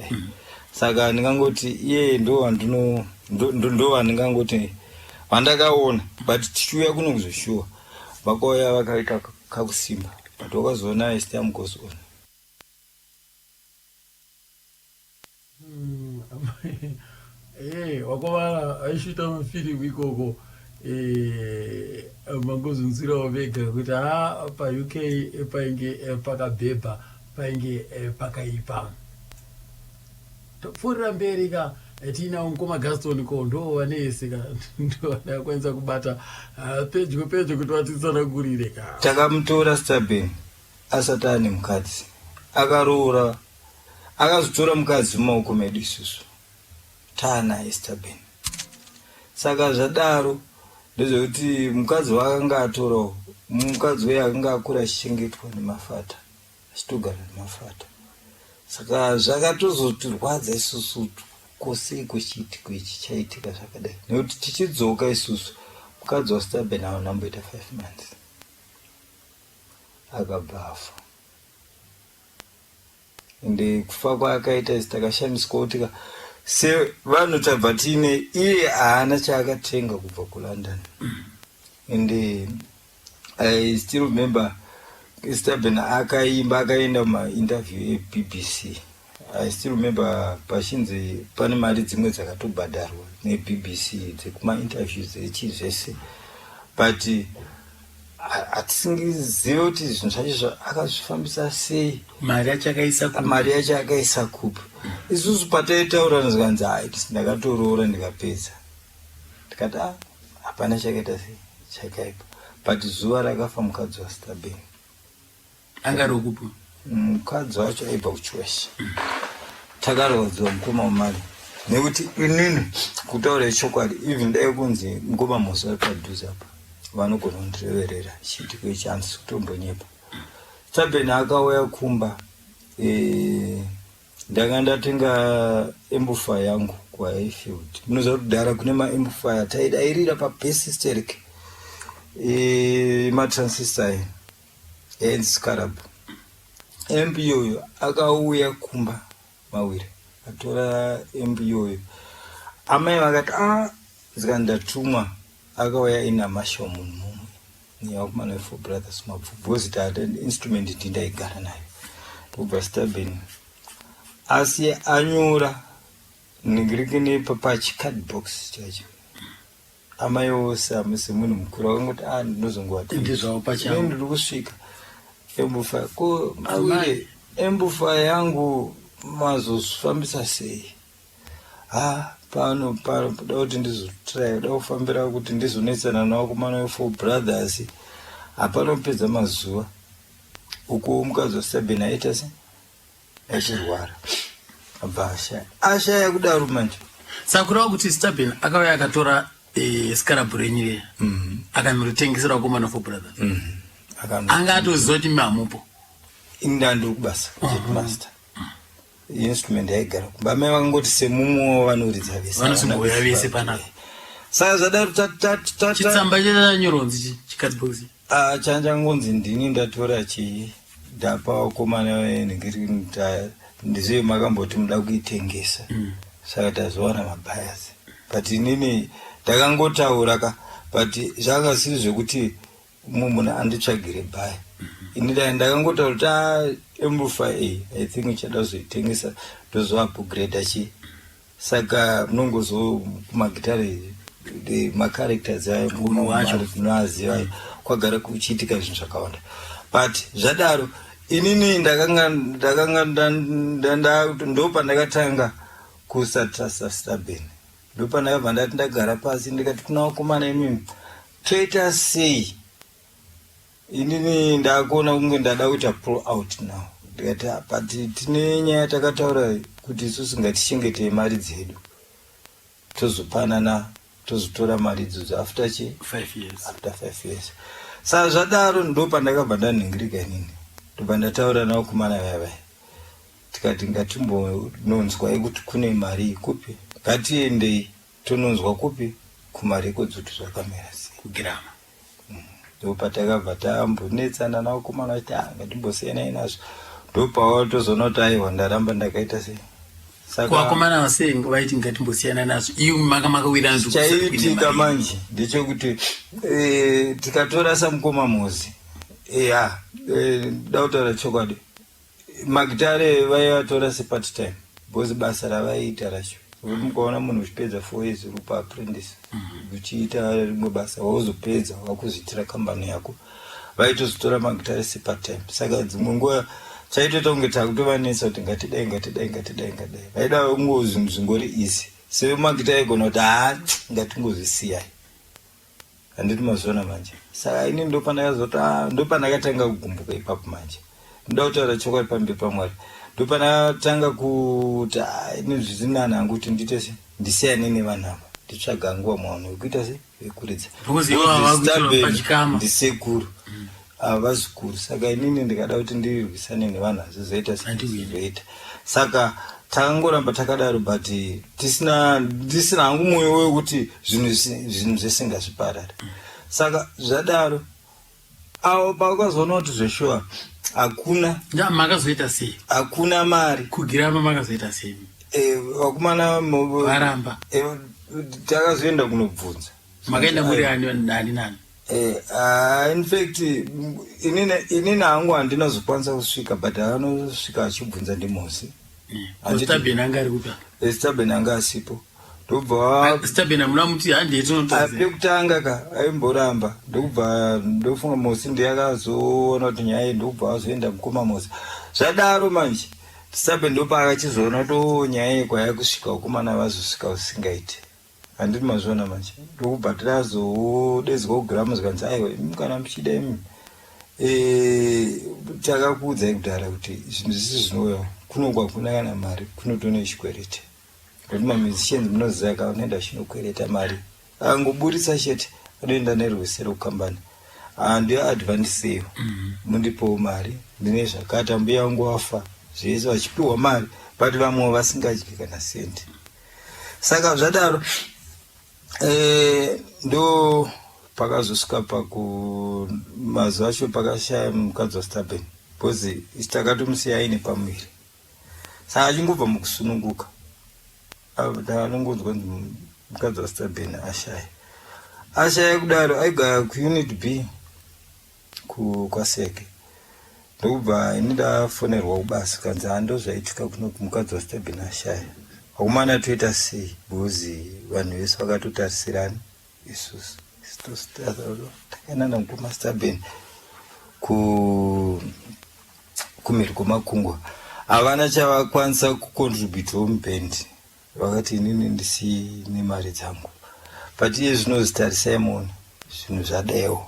saka ndingangoti iye ndo wandingangoti vandakaona but tichiuya kuno kuzoshuwa vakauya vakaita kakusimba but wakazoona Stiam goes on. Wakovara aishuta mafilimu ikoko mangozunzirawo vega kuti pa-UK painge pakabhebha painge pakaipa topfuurira mberi ka tina mukomagastoni ko ndo vanese ka ndo vanakwanisa kubata pedyo kuti vatitsanangurire ka takamutora Staben asati ane mukadzi akaroora akazotora mukadzi mumaoko medu isusu taanaye Staben. Saka zvadaro ndezvekuti mukadzi waakanga atorawo mukadzi weye akanga akura achichengetwa nemafata achitogara nemafata. Saka zvakatozotirwadza isusu kosei kuchiitiko ichi chaitika zvakadai nekuti tichidzoka isusu mukadzi waStaben aonamboita 5 months akabva afa ende kufa kwaakaita isi takashandiswa kuti sevanhu tabva tiine iye haana chaakatenga kubva kuLondon ende I still remember Staben akaimba akaenda mainterview eBBC. I still remember pachinzi pane mari dzimwe dzakatobhadharwa neBBC dzekumainterviews echi zvese but hatisingizive kuti zvinhu zvacho akazvifambisa sei, mari yacho akaisa kupi. Isusu pataitaura ndikanzi haiti ndakatoroora ndikapedza ndikati hapana chakaita sei chakaipa but zuva rakafa mukadzi waStaben angarokupi mukadzi wacho aibva kuChuwashi. Takarodzwa mukoma wamari nekuti inini kutaura chokwadi even dai kunzi mukoma mosi vari padhuze apa vanogona kundireverera chiitiko ichi handisi kutombonyepa. Staben akauya kumba ndanga ndatenga amplifier yangu kuHighfield. Munoziva kuti kudhara kune maamplifier taidairira paBassisteric matransistor yainzi Scarab. MP yoyo akauya kumba mawiri atora MP yoyo amai vakati zikandatumwa akauya ina masho munhu mumwe nevakomana ve4 brothers mabvubhozi tata instrument tindaigara nayo pobva Staben asi anyora ningirikini pachicardbox chacho amai ose amese munhu mukuru akangoti ndinozongowata ndiri kusvika embufa ko mawire embufa yangu mazosifambisa sei? Pano da kuti ndizotry da kufambira kuti ndizonetsana nawo kumana we4 brothers apanopedza mazuva uko mukadzi waStabeni aita se achirwara abva ashaya kudaro manje. Sakurawo kuti Stabeni akauya akatora Scarabrine re akanorotengesera kumana we4 brothers. Anga atoziva kuti mamupo indando kubasa master instrument yaigara kumba mai vakangoti semumo vanoridza vese vanosimboya vese panapa. Saka zvadaro chitsamba chanyoronzi chikadbox chanjangonzi ndini ndatora ndapa wakomana venhingiri ndizive makamboti muda kuitengesa. Saka tazowana mabhayazi but inini ndakangotaura but zvanga siri zvekuti munhu anditsvagire bhaya. Ini ndakangotaura kuti embufa I think ichada kuzoitengesa ndozoupgrade saka munongozo kumagitari macharacters ayo munoaziva kwagara kuchiitika zvinhu zvakawanda but zvadaro inini ndakanga ndopandakatanga kusatrasa Stabeni ndopandakabva ndati ndagara pasi ndikati kuna wakomana imimi toita sei. Inini ndakuona kunge ndada kuita pull out now ndikati but tine nyaya takataura kuti isusu ngatichengetei mari dzedu tozopanana tozotora mari idzodzo after 5 years. Saka zvadaro ndopandakabva ndanhingirika inini ndobva ndataura nawakomana vaya tikati ngatimbononzwai kuti kune mari ikupi ngatiendei tononzwa kupi kumari ikodzoto zvakamera sei kugirama. Ndopatakabva tambonetsana nawakomana kuti ngatimbosiyanai nazvo ndopawo tozoona kuti aiwa ndaramba ndakaita sei. Saka wakomana vasei vaiti ngatimbosiyana nazvo iyo makamawira nzvu chaitika manje ndechekuti tikatora samukoma Mozi dautaura chokwadi magitare vaivatora separt time because basa ravaiita racho mukaona munhu uchipedza 4 years uri paapprentice uchiita rimwe basa wauzopedza wakuzviitira kambani yako vaitozotora magitare separt time. Saka dzimwe nguva chaitoita kunge takutovanetsa kuti ngatidai vaida ungo zvinhu zvingori easy sevemagita aigona kuti ngatingozvisiyai handiti mazona manje. Saka ini ndopandakatanga kugumbuka ipapo manje ndoda kutaura chokwadi pamberi paMwari ndopandakatanga kuti ini zvisinani hangu kuti ndiite ndisiyane nevanhu ava nditsvaga nguva mwaano wekuita vekuridza ndisekuru avazikuru. Saka inini ndikada kuti ndirwisane nevanhu azizoita sezoita. Saka takangoramba takadaro but ndisina hangu mwoyo wekuti zvinhu zvese ngazviparare. Saka zvadaro avo pakazoona kuti zveshuwa makazoita sei hakuna mari kugirama makazoita sei vakomana varamba takazoenda kunobvunza makaenda muri ani nani. In fact inini hangu handinazokwanisa kusvika but anosvika achibvunza ndimosi. Stabeni anga ari kupa Stabeni anga asipo ndobva Stabeni muna muti handi atonotoza kutanga aimboramba ndobva ndofunga Mosi ndiyakazoona kuti nyaya ndobva azoenda mukoma Mosi. Zvadaro manje Stabeni ndopa akachizoona to nyaya kwaya kusvika ukomana vazosvika usingaiti handiti mazvona manje ndokubva tazodedzwa kugara muzvikanzi aiwa kana muchida imi takakuudzai kudhara kuti zvinhu zvisi zvinouya kunogwa kuna kana mari kunotone chikwerete kuti mamusicians munoziva ka unoenda chinokwereta mari angoburitsa chete anoenda nerwesero kukambani ndio advance iyo mundipowo mari ndine zvakata mbuya wangu wafa zvese vachipiwa mari but vamwe vasingadyi kana sendi. Saka zvadaro ndo pakazosvika mazuva acho pakashaya mukadzi waStabeni because takatomusiya aine pamuviri. Saka achingobva mukusununguka anongonzwa mukadzi waStabeni ashaya kudaro aigara kuunit B kwaseke ndokubva ini ndafonerwa kubasa kanzi handozvaitika kuno mukadzi waStabeni ashaya wakomana toita sei because vanhu vese vakatotarisirani isusu takaenda namukoma Stabeni kumiri kwemakungwa havana chavakwanisa kucontribute mubendi vakati inini ndisine mari dzangu but iye zvinozitarisai muone zvinhu zvadaiwo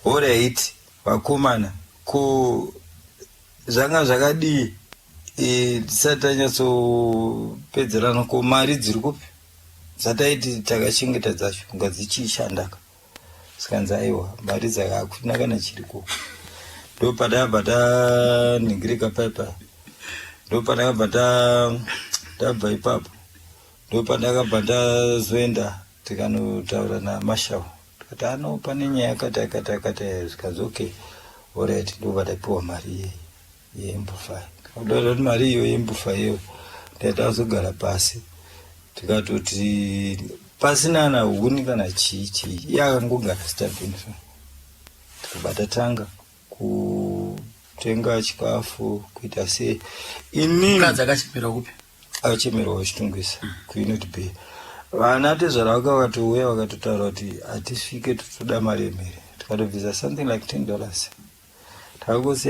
alright vakomana ko zvanga zvakadii tisati tanyatsopedzerana ko mari dziri kupi dzataiti takachengeta dzacho nga dzichishandaka sikanzi aiwa mari dzakakuna kana chiriko ndopadabva tanhingirika paipa ndopadakabva tabva ipapo ndopadakabva tazoenda tikanotaura namashau tikati ano pane nyaya yakati zvikanzi okay alright ndobva taipiwa mari yeembufai kudora kuti mari iyo yeembufai iyo ndaitazogara pasi tikatoti pasina na huni kana chii yakangogara stabini tikabata tanga kutenga chikafu kuita sei inini akachemera kupi akachemera wachitungisa kuinoti bay vana tezvaravaka vakatouya vakatotaura kuti hatisvike totoda mari yemhere tikatobvisa something like $10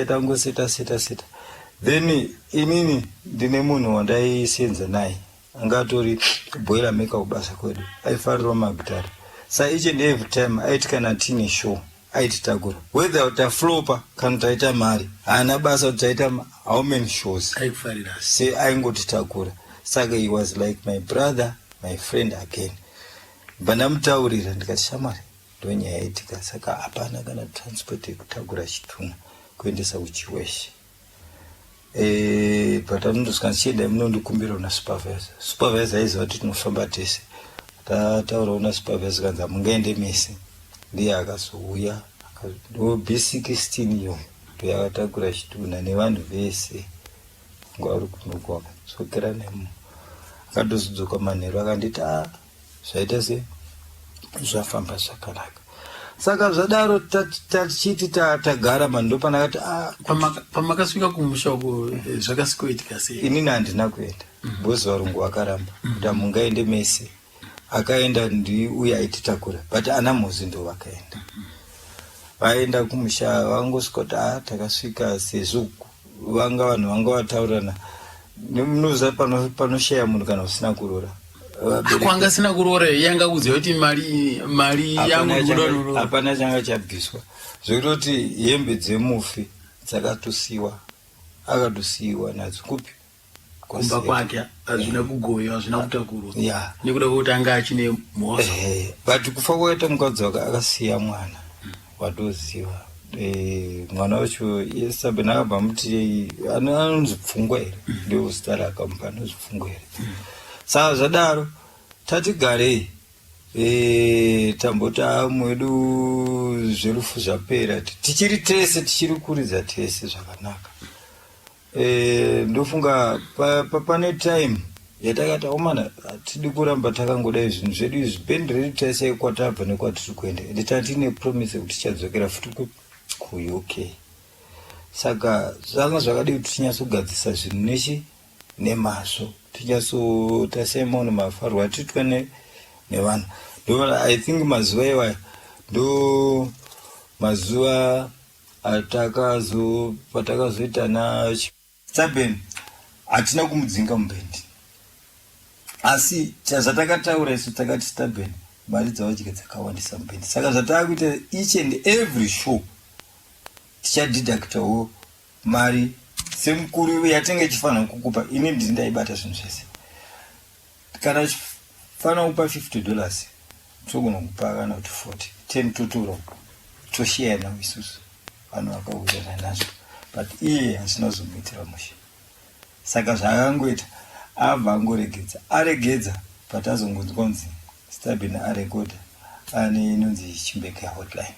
tangoseta then inini ndine munhu wandaisenza naye angatori boiler maker kubasa kwedu aifarira magitari sa each and every time aiti kana tine show aititakura whether utaflopa kana taita mari haana basa kuti taita how many shows se aingotitakura saka he was like my brother my friend again bandamutaurira ndikati shamari ndonyaya yaitika saka hapana kana transport yekutakura chitunha kuendesa kuchiweshe patanondosikachienda munondikumbira una supervisor aiziva kuti tinofamba tese tataura una supervisor kanzi hamungaende mese ndiye akazouya ndo B16 iyo ndoyakatakura chitunha nevanhu vese ngwauri kunogwaka sokera nemo akatozodzoka manheru akanditi zvaita se zvafamba zvakanaka saka zvadaro tachiti tagara mando panakati pamakasvika kumusha uko zvakasikoitika sei inini handina kuenda bosi varungu vakaramba kuti hamungaende mese akaenda ndiuya aititakura but ana mhozi ndo vakaenda vaenda kumusha vangosvika kuti takasvika sezvo vanga vanhu vanga vataurana nemunoziva panoshaya munhu kana usina kurora kwanga sina kurora yanga kuziva kuti mari yangu kudonoro hapana changa chabviswa zvekutoti hembe dzemufi dzakatosiwa akatosiwa nadzo kupi kumba kwake hazvina kugoyiwa hazvina kutakurwa nekuda kwekuti anga achine mhosva but kufa kwaita mukadzi wake akasiya mwana watoziva mwana wacho yesabeni akabva muti anonzi pfungwa here ndio zita rakamupa anonzi pfungwa here saka zvadaro tatigarei tambota mwedu zverufu zvapera tichiri tese tichiri kuridza tese zvakanaka ndofunga pane time yatakati omana hatidi kuramba takangodai zvinhu zvedu izvi bendi redu tese kwatabva nekwatiri kuenda ende tatine promise kuti tichadzokera futi kuuk saka zvanga zvakadi kuti tinyatsogadzisa zvinhu nemazvo tinyatsotasemaona mafarwa titwe nevanhu ndo I think mazuva iwayo ndo mazuva patakazoita Stabeni hatina kumudzinga mubendi asi zvatakataura isu takati Stabeni mari dzavachika dzakawandisa mubendi saka zvataakuita each and every show tichadidactawo mari semukuru yatinge chifanira kukupa ini ndindaibata zvinhu zvese kana chifanira kupa $50 togona kupa kana kuti 40 10 tuturo toshiya nawo isusu vanhu vakawirana nazvo but iye hasina zomuitira mushe saka zvaakangoita abva angoregedza aregedza but azongonzi Stabeni arekodha ane inonzi Chimbeke hotline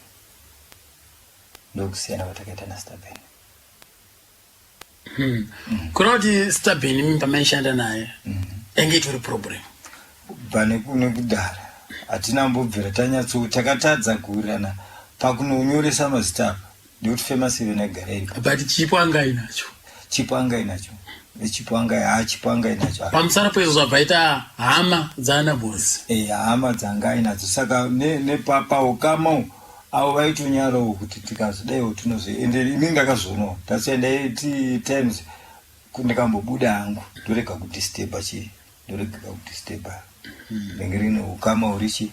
ndokusiyana kwatakaita naStabeni kuna kuti Stabeni pamaishanda naye enge itori problem pane kudhara hatina mbobvira takatadza kuwirirana pakunonyoresa mazita apa ndikuti famous even agara iri but chipo anga inacho chipo anga inacho pamusana pezvo zvabvaita hama dzaana bosi hama dzanga ainadzo saka nepapaukamo avo vaitonyarawo kuti tikazodaiwo tinozoende ini ndakazonawo tasienda times kundikambobuda hangu ndorega kudisteba chii ndorega kudisteba ndenge rine ukama urichi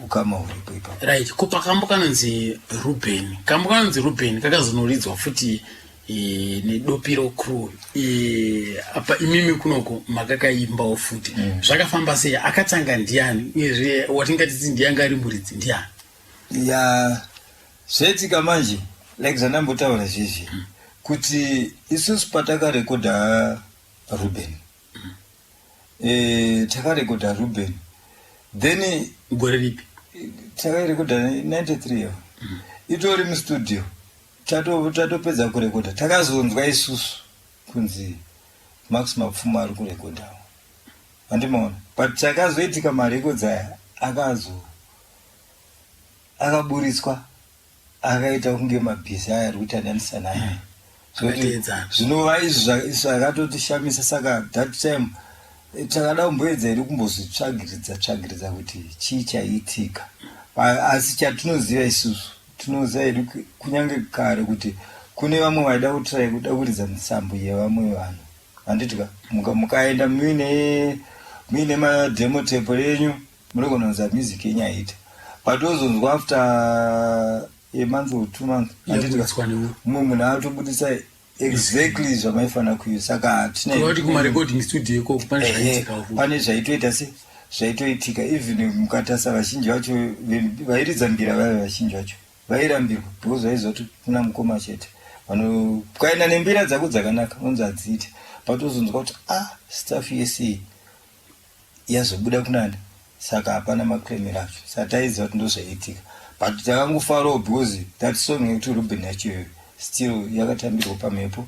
ukama uripo ipapo right kupa kambo kanonzi Ruben kakazonoridzwa futi nedopiro crew apa imimi kunoko makakaimbawo futi zvakafamba sei akatanga ndiani uyezve watingati ndianga ari muridzi ndiani ya zvetika manje like zandambotaura zvezvi kuti isusu patakarekodha Ruben takarekodha Ruben then gore ripi takarekodha 93 itori mustudio tatopedza kurekodha takazonzwa isusu kunzi Max Mapfuma ari kurekodhawo handimaona but takazoitika marekodzi aya akaburitswa akaita kunge mabhizi aya ari kutandanisa naye zvinova izvi zvakatotishamisa saka that time takada kumboedza iri kumbozvitsvagiridza kuti chii chaiitika asi chatinoziva isusu tinoziva iri kunyange kare kuti kune vamwe vaida kuda kuridza misambo yevamwe vanhu handitika mukaenda muine mademo tape renyu munogona kunza music yenyu aita patozonzwa after a month or 2 months handitika mumwe munhu atobudisa exactly zvamaifanira kuisa saka tinoti kumarecording studio iko pane zvaitoita se zvaitoitika even mukatasa vazhinji vacho vairidza mbira vaiva vazhinji vacho vairambirwa because vaizoti kuna mukoma chete vanhu kaenda nembira dzako dzakanaka unzi hadziite patozonzwa kuti staff yese yazobuda kunani saka hapana maclaimero acho saka taiziva kuti ndozvaiitika but takangofarawo because that song yekuti Ruben yacho still yakatambirwa pamhepo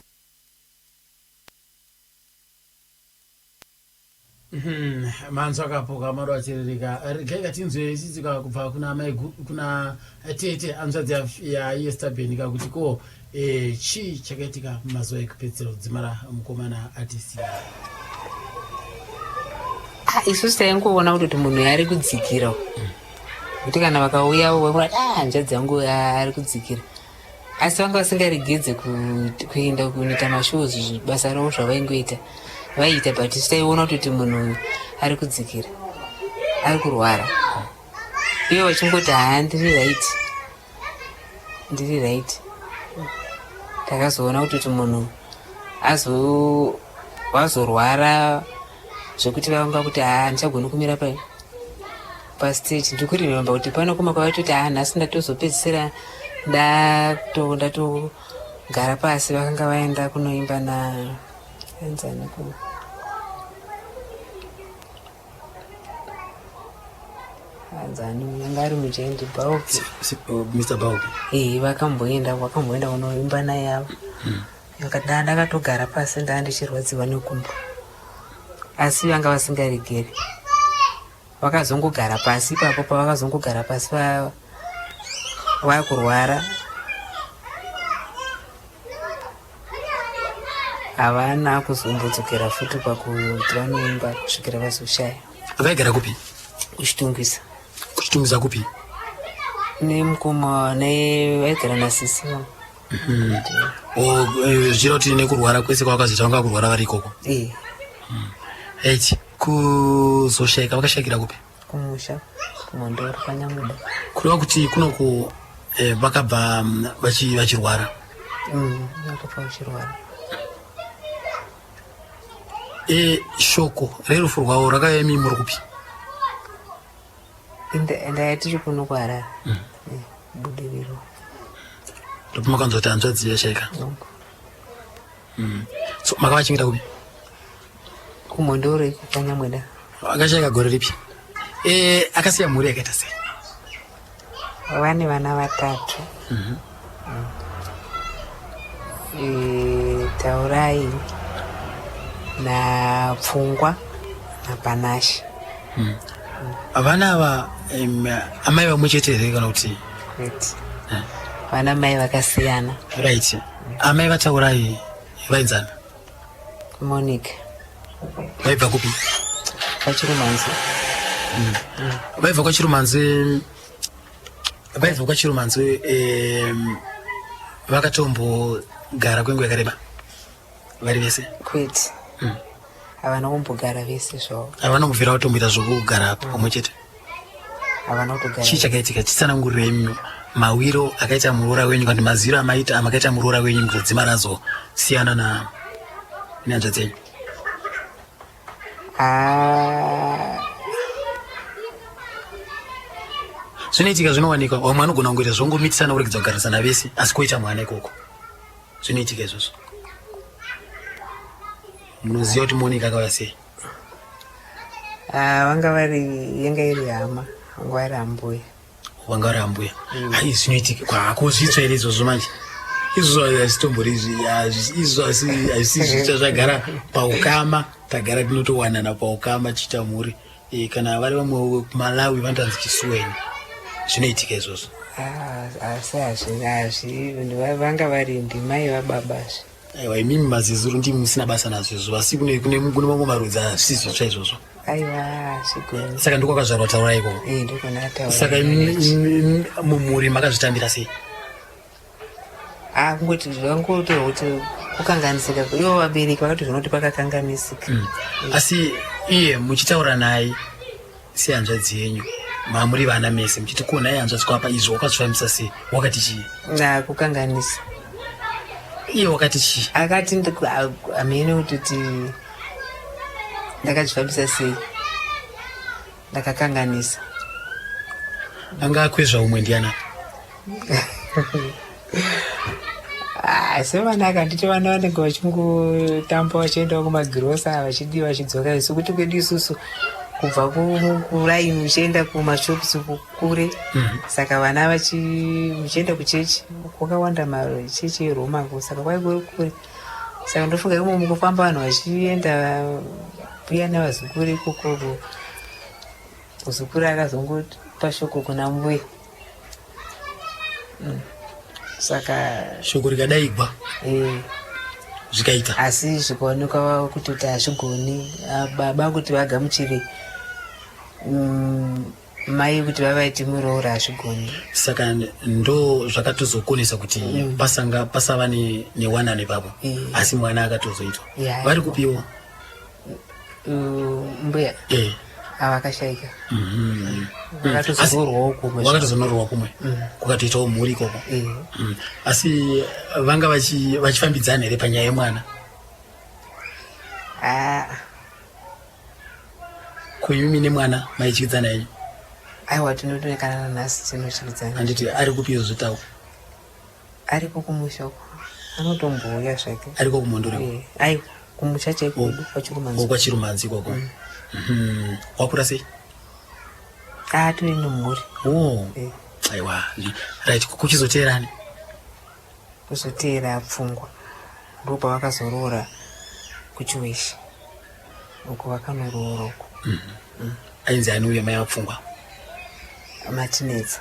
manzwa akapoka maro acherereka regai tinzwe ichitika kubva kuna tete anzvadzi yaEsterben kakuti ko chii chakaitika mumazuva ekupedzisira kudzimara mukomana artist isusu taingoona kuti munhu ari kudzikira kuti kana vakauya vakuti hanzvadzi yangu ari kudzikira asi vanga vasingaregedze kuenda kunoita mashows basa ravo zvavaingoita vaiita but taiona kuti munhu ari kudzikira ari kurwara ivo vachingoti ndiri right takazoona kuti munhu wazorwara zvekuti vanga kuti ndichagoni kumira pastage ndikurimemba kuti pano kuma kwavaitoti nhasi ndatozopedzisira ndatogara pasi vakanga vaenda kunoimba enzani yanga ari mujendi Mr. Bauke vakamboenda kunoimba naye avo ndakatogara pasi ndichirwadziwa nekumbo asi vanga vasingaregeri vakazongogara pasi ipapo pavakazongogara pasi vakurwara havana kuzombodzokera futi pakuti vanoimba kusvikira vazoshaya vaigara kupi kuchitungisa kupi nemukoma vaigara nasisiwa zvichira kuti nekurwara kwese kwavakazoita vanga kurwara vari ikoko right kuzoshayika vakashayikira kupi kumusha kumondoro kwanyamuda kureva kuti kunoko vakabva vachirwara vakabva vachirwara shoko rerufu rwavo rakaemimura kupi ndayatiri kuno kuharara budiriro ndopumakanzwa kuti hanzvadzi yashayika so makavachingita kupi kumondoro iko kwanyamweda akashayika gore ripi akasiya mhuri yakaita sei vane vana 3 Taurai naPfungwa naPanashi vana ava amai vamwe chete here kana kuti vana mai vakasiyana right amai vaTaurai vainzana Monica vaibva kupi kwaChirumanzi vaibva kwaChirumanzi vaibva kwachiromanzi vakatombogara kwenguva yakareba vari vese kwete havana kumbogara vese zvavo havana kubvira vatomboita zvokugara pamwe chete havana kutogara chii chakaitika chitsanangurire mawiro akaita muroora wenyu kandi maziro amaita amakaita muroora wenyu muzodzima razosiyana nenyanzva dzenyu zvinoitika zvinowanikwa vamwe anogona kungoita zvongomitisana kuregedza kugarisana vese asi koita mwana ikoko zvinoitika izvozvo munoziva kuti monika akauya sei vanga yanga iri hama vanga vari ambuya vanga vari ambuya hai zvinoitika kwako zvitsva here izvozvo manje izvozvo hazvitombori izvo hazvisi zvitsva zvagara paukama tagara tinotowanana paukama chiita mhuri kana vari vamwe kumalawi vantanzi chisuweni zvinoitika izvozvo asi vanga vari ndimai vababazve aiwa imimi mazizuru ndimi musina basa nazvo izvo asi kune mamwe marudzi hazvisi zvitsva izvozvo aiwa zigoni saka ndokwakazvarwa taura ikoko saka mumhuri makazvitambira sei kungoti zvangotorwa kuti kukanganisika ivo vabereki vakatozvinoti pakakanganisika asi iye muchitaura naye sehanzvadzi yenyu mamuri vana mese muchiti kuona iye hanzvadzi kwapa izvo wakazvifambisa sei wakati chii kukanganisa iye wakati chii akati hamene kutoti ndakazvifambisa sei ndakakanganisa anga akwezva umwe ndianapa asi vana akanditi vana vanenge vachingotamba vachiendawo kumagirosa vachidiwa vachidzoka isu kuti kwedu isusu kubva kuraini uchienda kumashopusi kure saka vana muchienda kuchechi kwakawanda machechi eromako saka kwaigori kure saka ndofunga imo mukufamba vanhu vachienda uya nevazukuru ikoko uzukuru akazongopa shoko kuna mbuya saka shoko rikadaigwa zvikaita asi zvikaonekwa kutoti hazvigoni baba kuti vagamuchire mai kuti vavaiti muroora hazvigoni saka ndo zvakatozokonesa kuti pasava newanane papo asi mwana akatozoitwa vari kupiwa mbuya avakashaika vakatozonyorwawo kumwe kukatoitawo mhuri ikoko asi vanga vachifambidzana here panyaya yemwana kuimimi nemwana maichikidzana yenyu aiwa tinotonekana nanhasi tinochikidzana handiti ari kupiwo zvotawo aripo kumushoko anotombouya zvake ariko kumondoreko aiwa kumusha chaikodu kwachirumanzi ikoko wakura sei tiri nemhuri aiwa right kuchizoteerani kuzoteera pfungwa ndopa vakazoroora kuchiwishi uko vakanoroora uko ainzi anouya mai vapfungwa matinetsa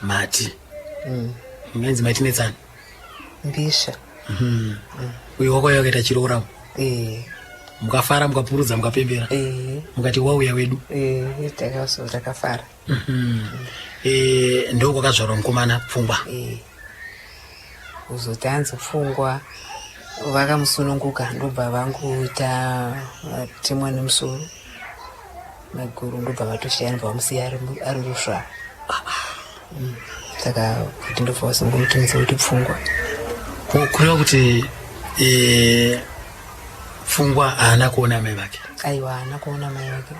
mati mainzi matinetsani mbisha uye wakauya wakaita chirooramo mukafara mukapurudza mukapembera mukati wauya wedu takafara ndo kwakazvarwa mukomana pfungwa kuzoti anzi pfungwa vakamusununguka ndobva vangoita temwa nemusoro maguru ndobva vatoshaya ndobva vamusiya ari rusva saka kuti ndobva vasingomutumidza kuti pfungwa kureva kuti pfungwa haana kuona mai vake aiwa haana kuona mai vake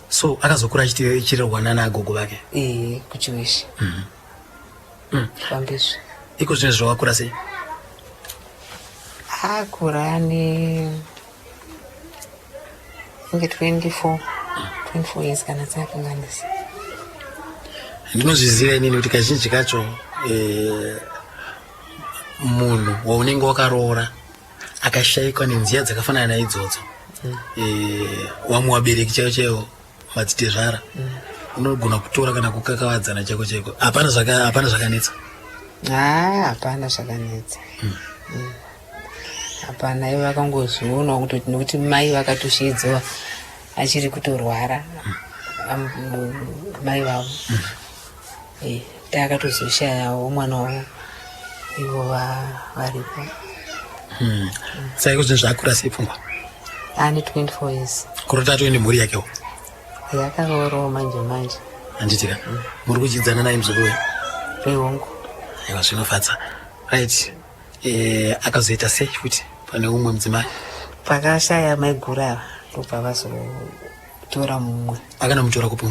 so akazokura achirerwana naagogo vake kuchiwishi pambizvo iko zvine zvawakura sei akura ane inge 24 years kana tsakanganisa ndinozviziva inini kuti kazhinji kacho munhu waunenge wakaroora akashayikwa nenzira dzakafanana naidzodzo wamwe wabereki chaivo chaivo madzitezvara unogona kutora kana kukakavadzana chaiko chaiko hapana zvakanetsa hapana zvakanetsa hapana ivo vakangozvionawo kutoti nekuti mai vakatoshidziwa achiri kutorwara mai vavo takatozoshayawo mwana wavo ivo varipo. Saka kuti zvakura sei pfungwa? Ane 24 years. Kurota atoende mhuri yakewo. Yakaroorwa manje. Handitika. Muri kuchidzana naye muzukuru? Rehongo. Aiwa, zvinofadza. Right. Akazoita sei kuti pane umwe mudzimai? Pakashaya maiguru ava ndobva vazotora mumwe. Akanamutora kupi?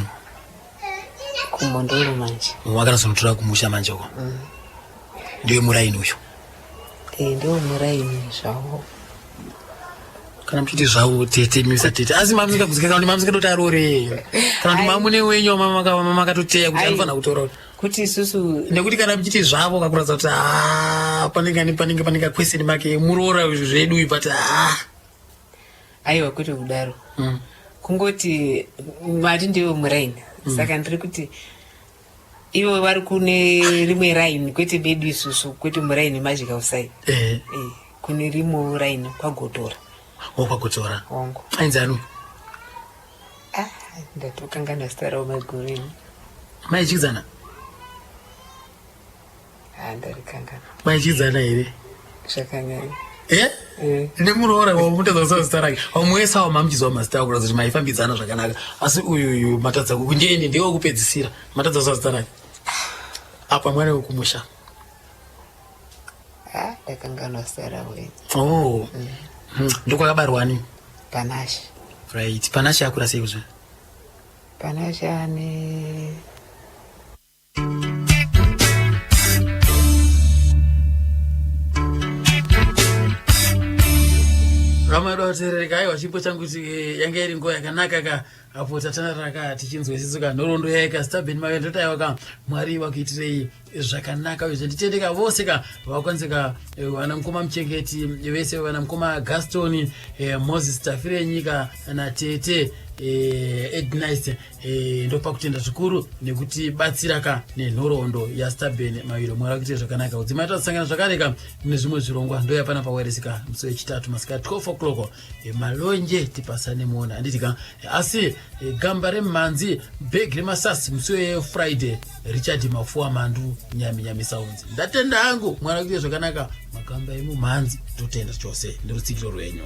Kumondoro manje. Wakanazomutora kumusha manje uko? Ndiwe muraini uyu? Ndiwo muraini zvavo. Kana muchiti zvavo tete misa tete. Asi mamusikakudzika kuti mamusikatoti arore. Kana kuti mamune wenyu makatoteya kuti anofanira kutora. Kuti isusu nekuti kana muchiti zvavo kakuratidza kuti panenge question make muroora zvedu ipati aiwa kuti kudaro. Kungoti mati ndiwo muraini. Saka ndiri kuti ivo vari kune rimwe raini kwete bedu isusu kwete muraini majika usai. Kune rimwe raini kwagotora. Kwagotora. Hongo. Ainzanu? Ndatokangana zita rawo maiguru ino. Maichidzana? Ndarikangana. Maichidzana here? Zvakanyanya. Nemuroora wamutadza zita rake. Wamwesawo mamuchizwa mazita akuratidza kuti maifambidzana zvakanaka. Asi uyu matadza kundieni ndiwo kupedzisira. Matadza zita rake. Apa mwana wekumusha. Ndakanganwa zita rawo. Ndokwakabarwa ani? Panashi. Right. Panashi akura sei kuzve? Panashi ane Ramado waterereka aiwa chipo changu kuti yanga iri nguva yakanaka apo tatanaraka tichinzwisisuka nhoroondo yaika Stubborn Mawiye ndotaiwa ka Mwari wakuitirei zvakanaka uyezve nditendeka vose ka vakwanzika vana mukoma muchengeti vese vana mukoma Gaston Moses Tafire nyika natete Ednice ndopakutenda zvikuru nekuti batsiraka nenhoroondo yaStubborn Mawiye. Mwari wakuitirei zvakanaka udzimai tasangana zvakareka nezvimwe zvirongwa ndoyapana pawairasika musi wechitatu masika 12 o'clock malonje tipasane muona handitika asi gamba remhanzi bhegi remasasi musi weFriday Richard Mafuwa Mandu nyami sounds ndatenda hangu. Mwari wakuitirei zvakanaka magamba emumhanzi totenda chose nerutsikiro rwenyu.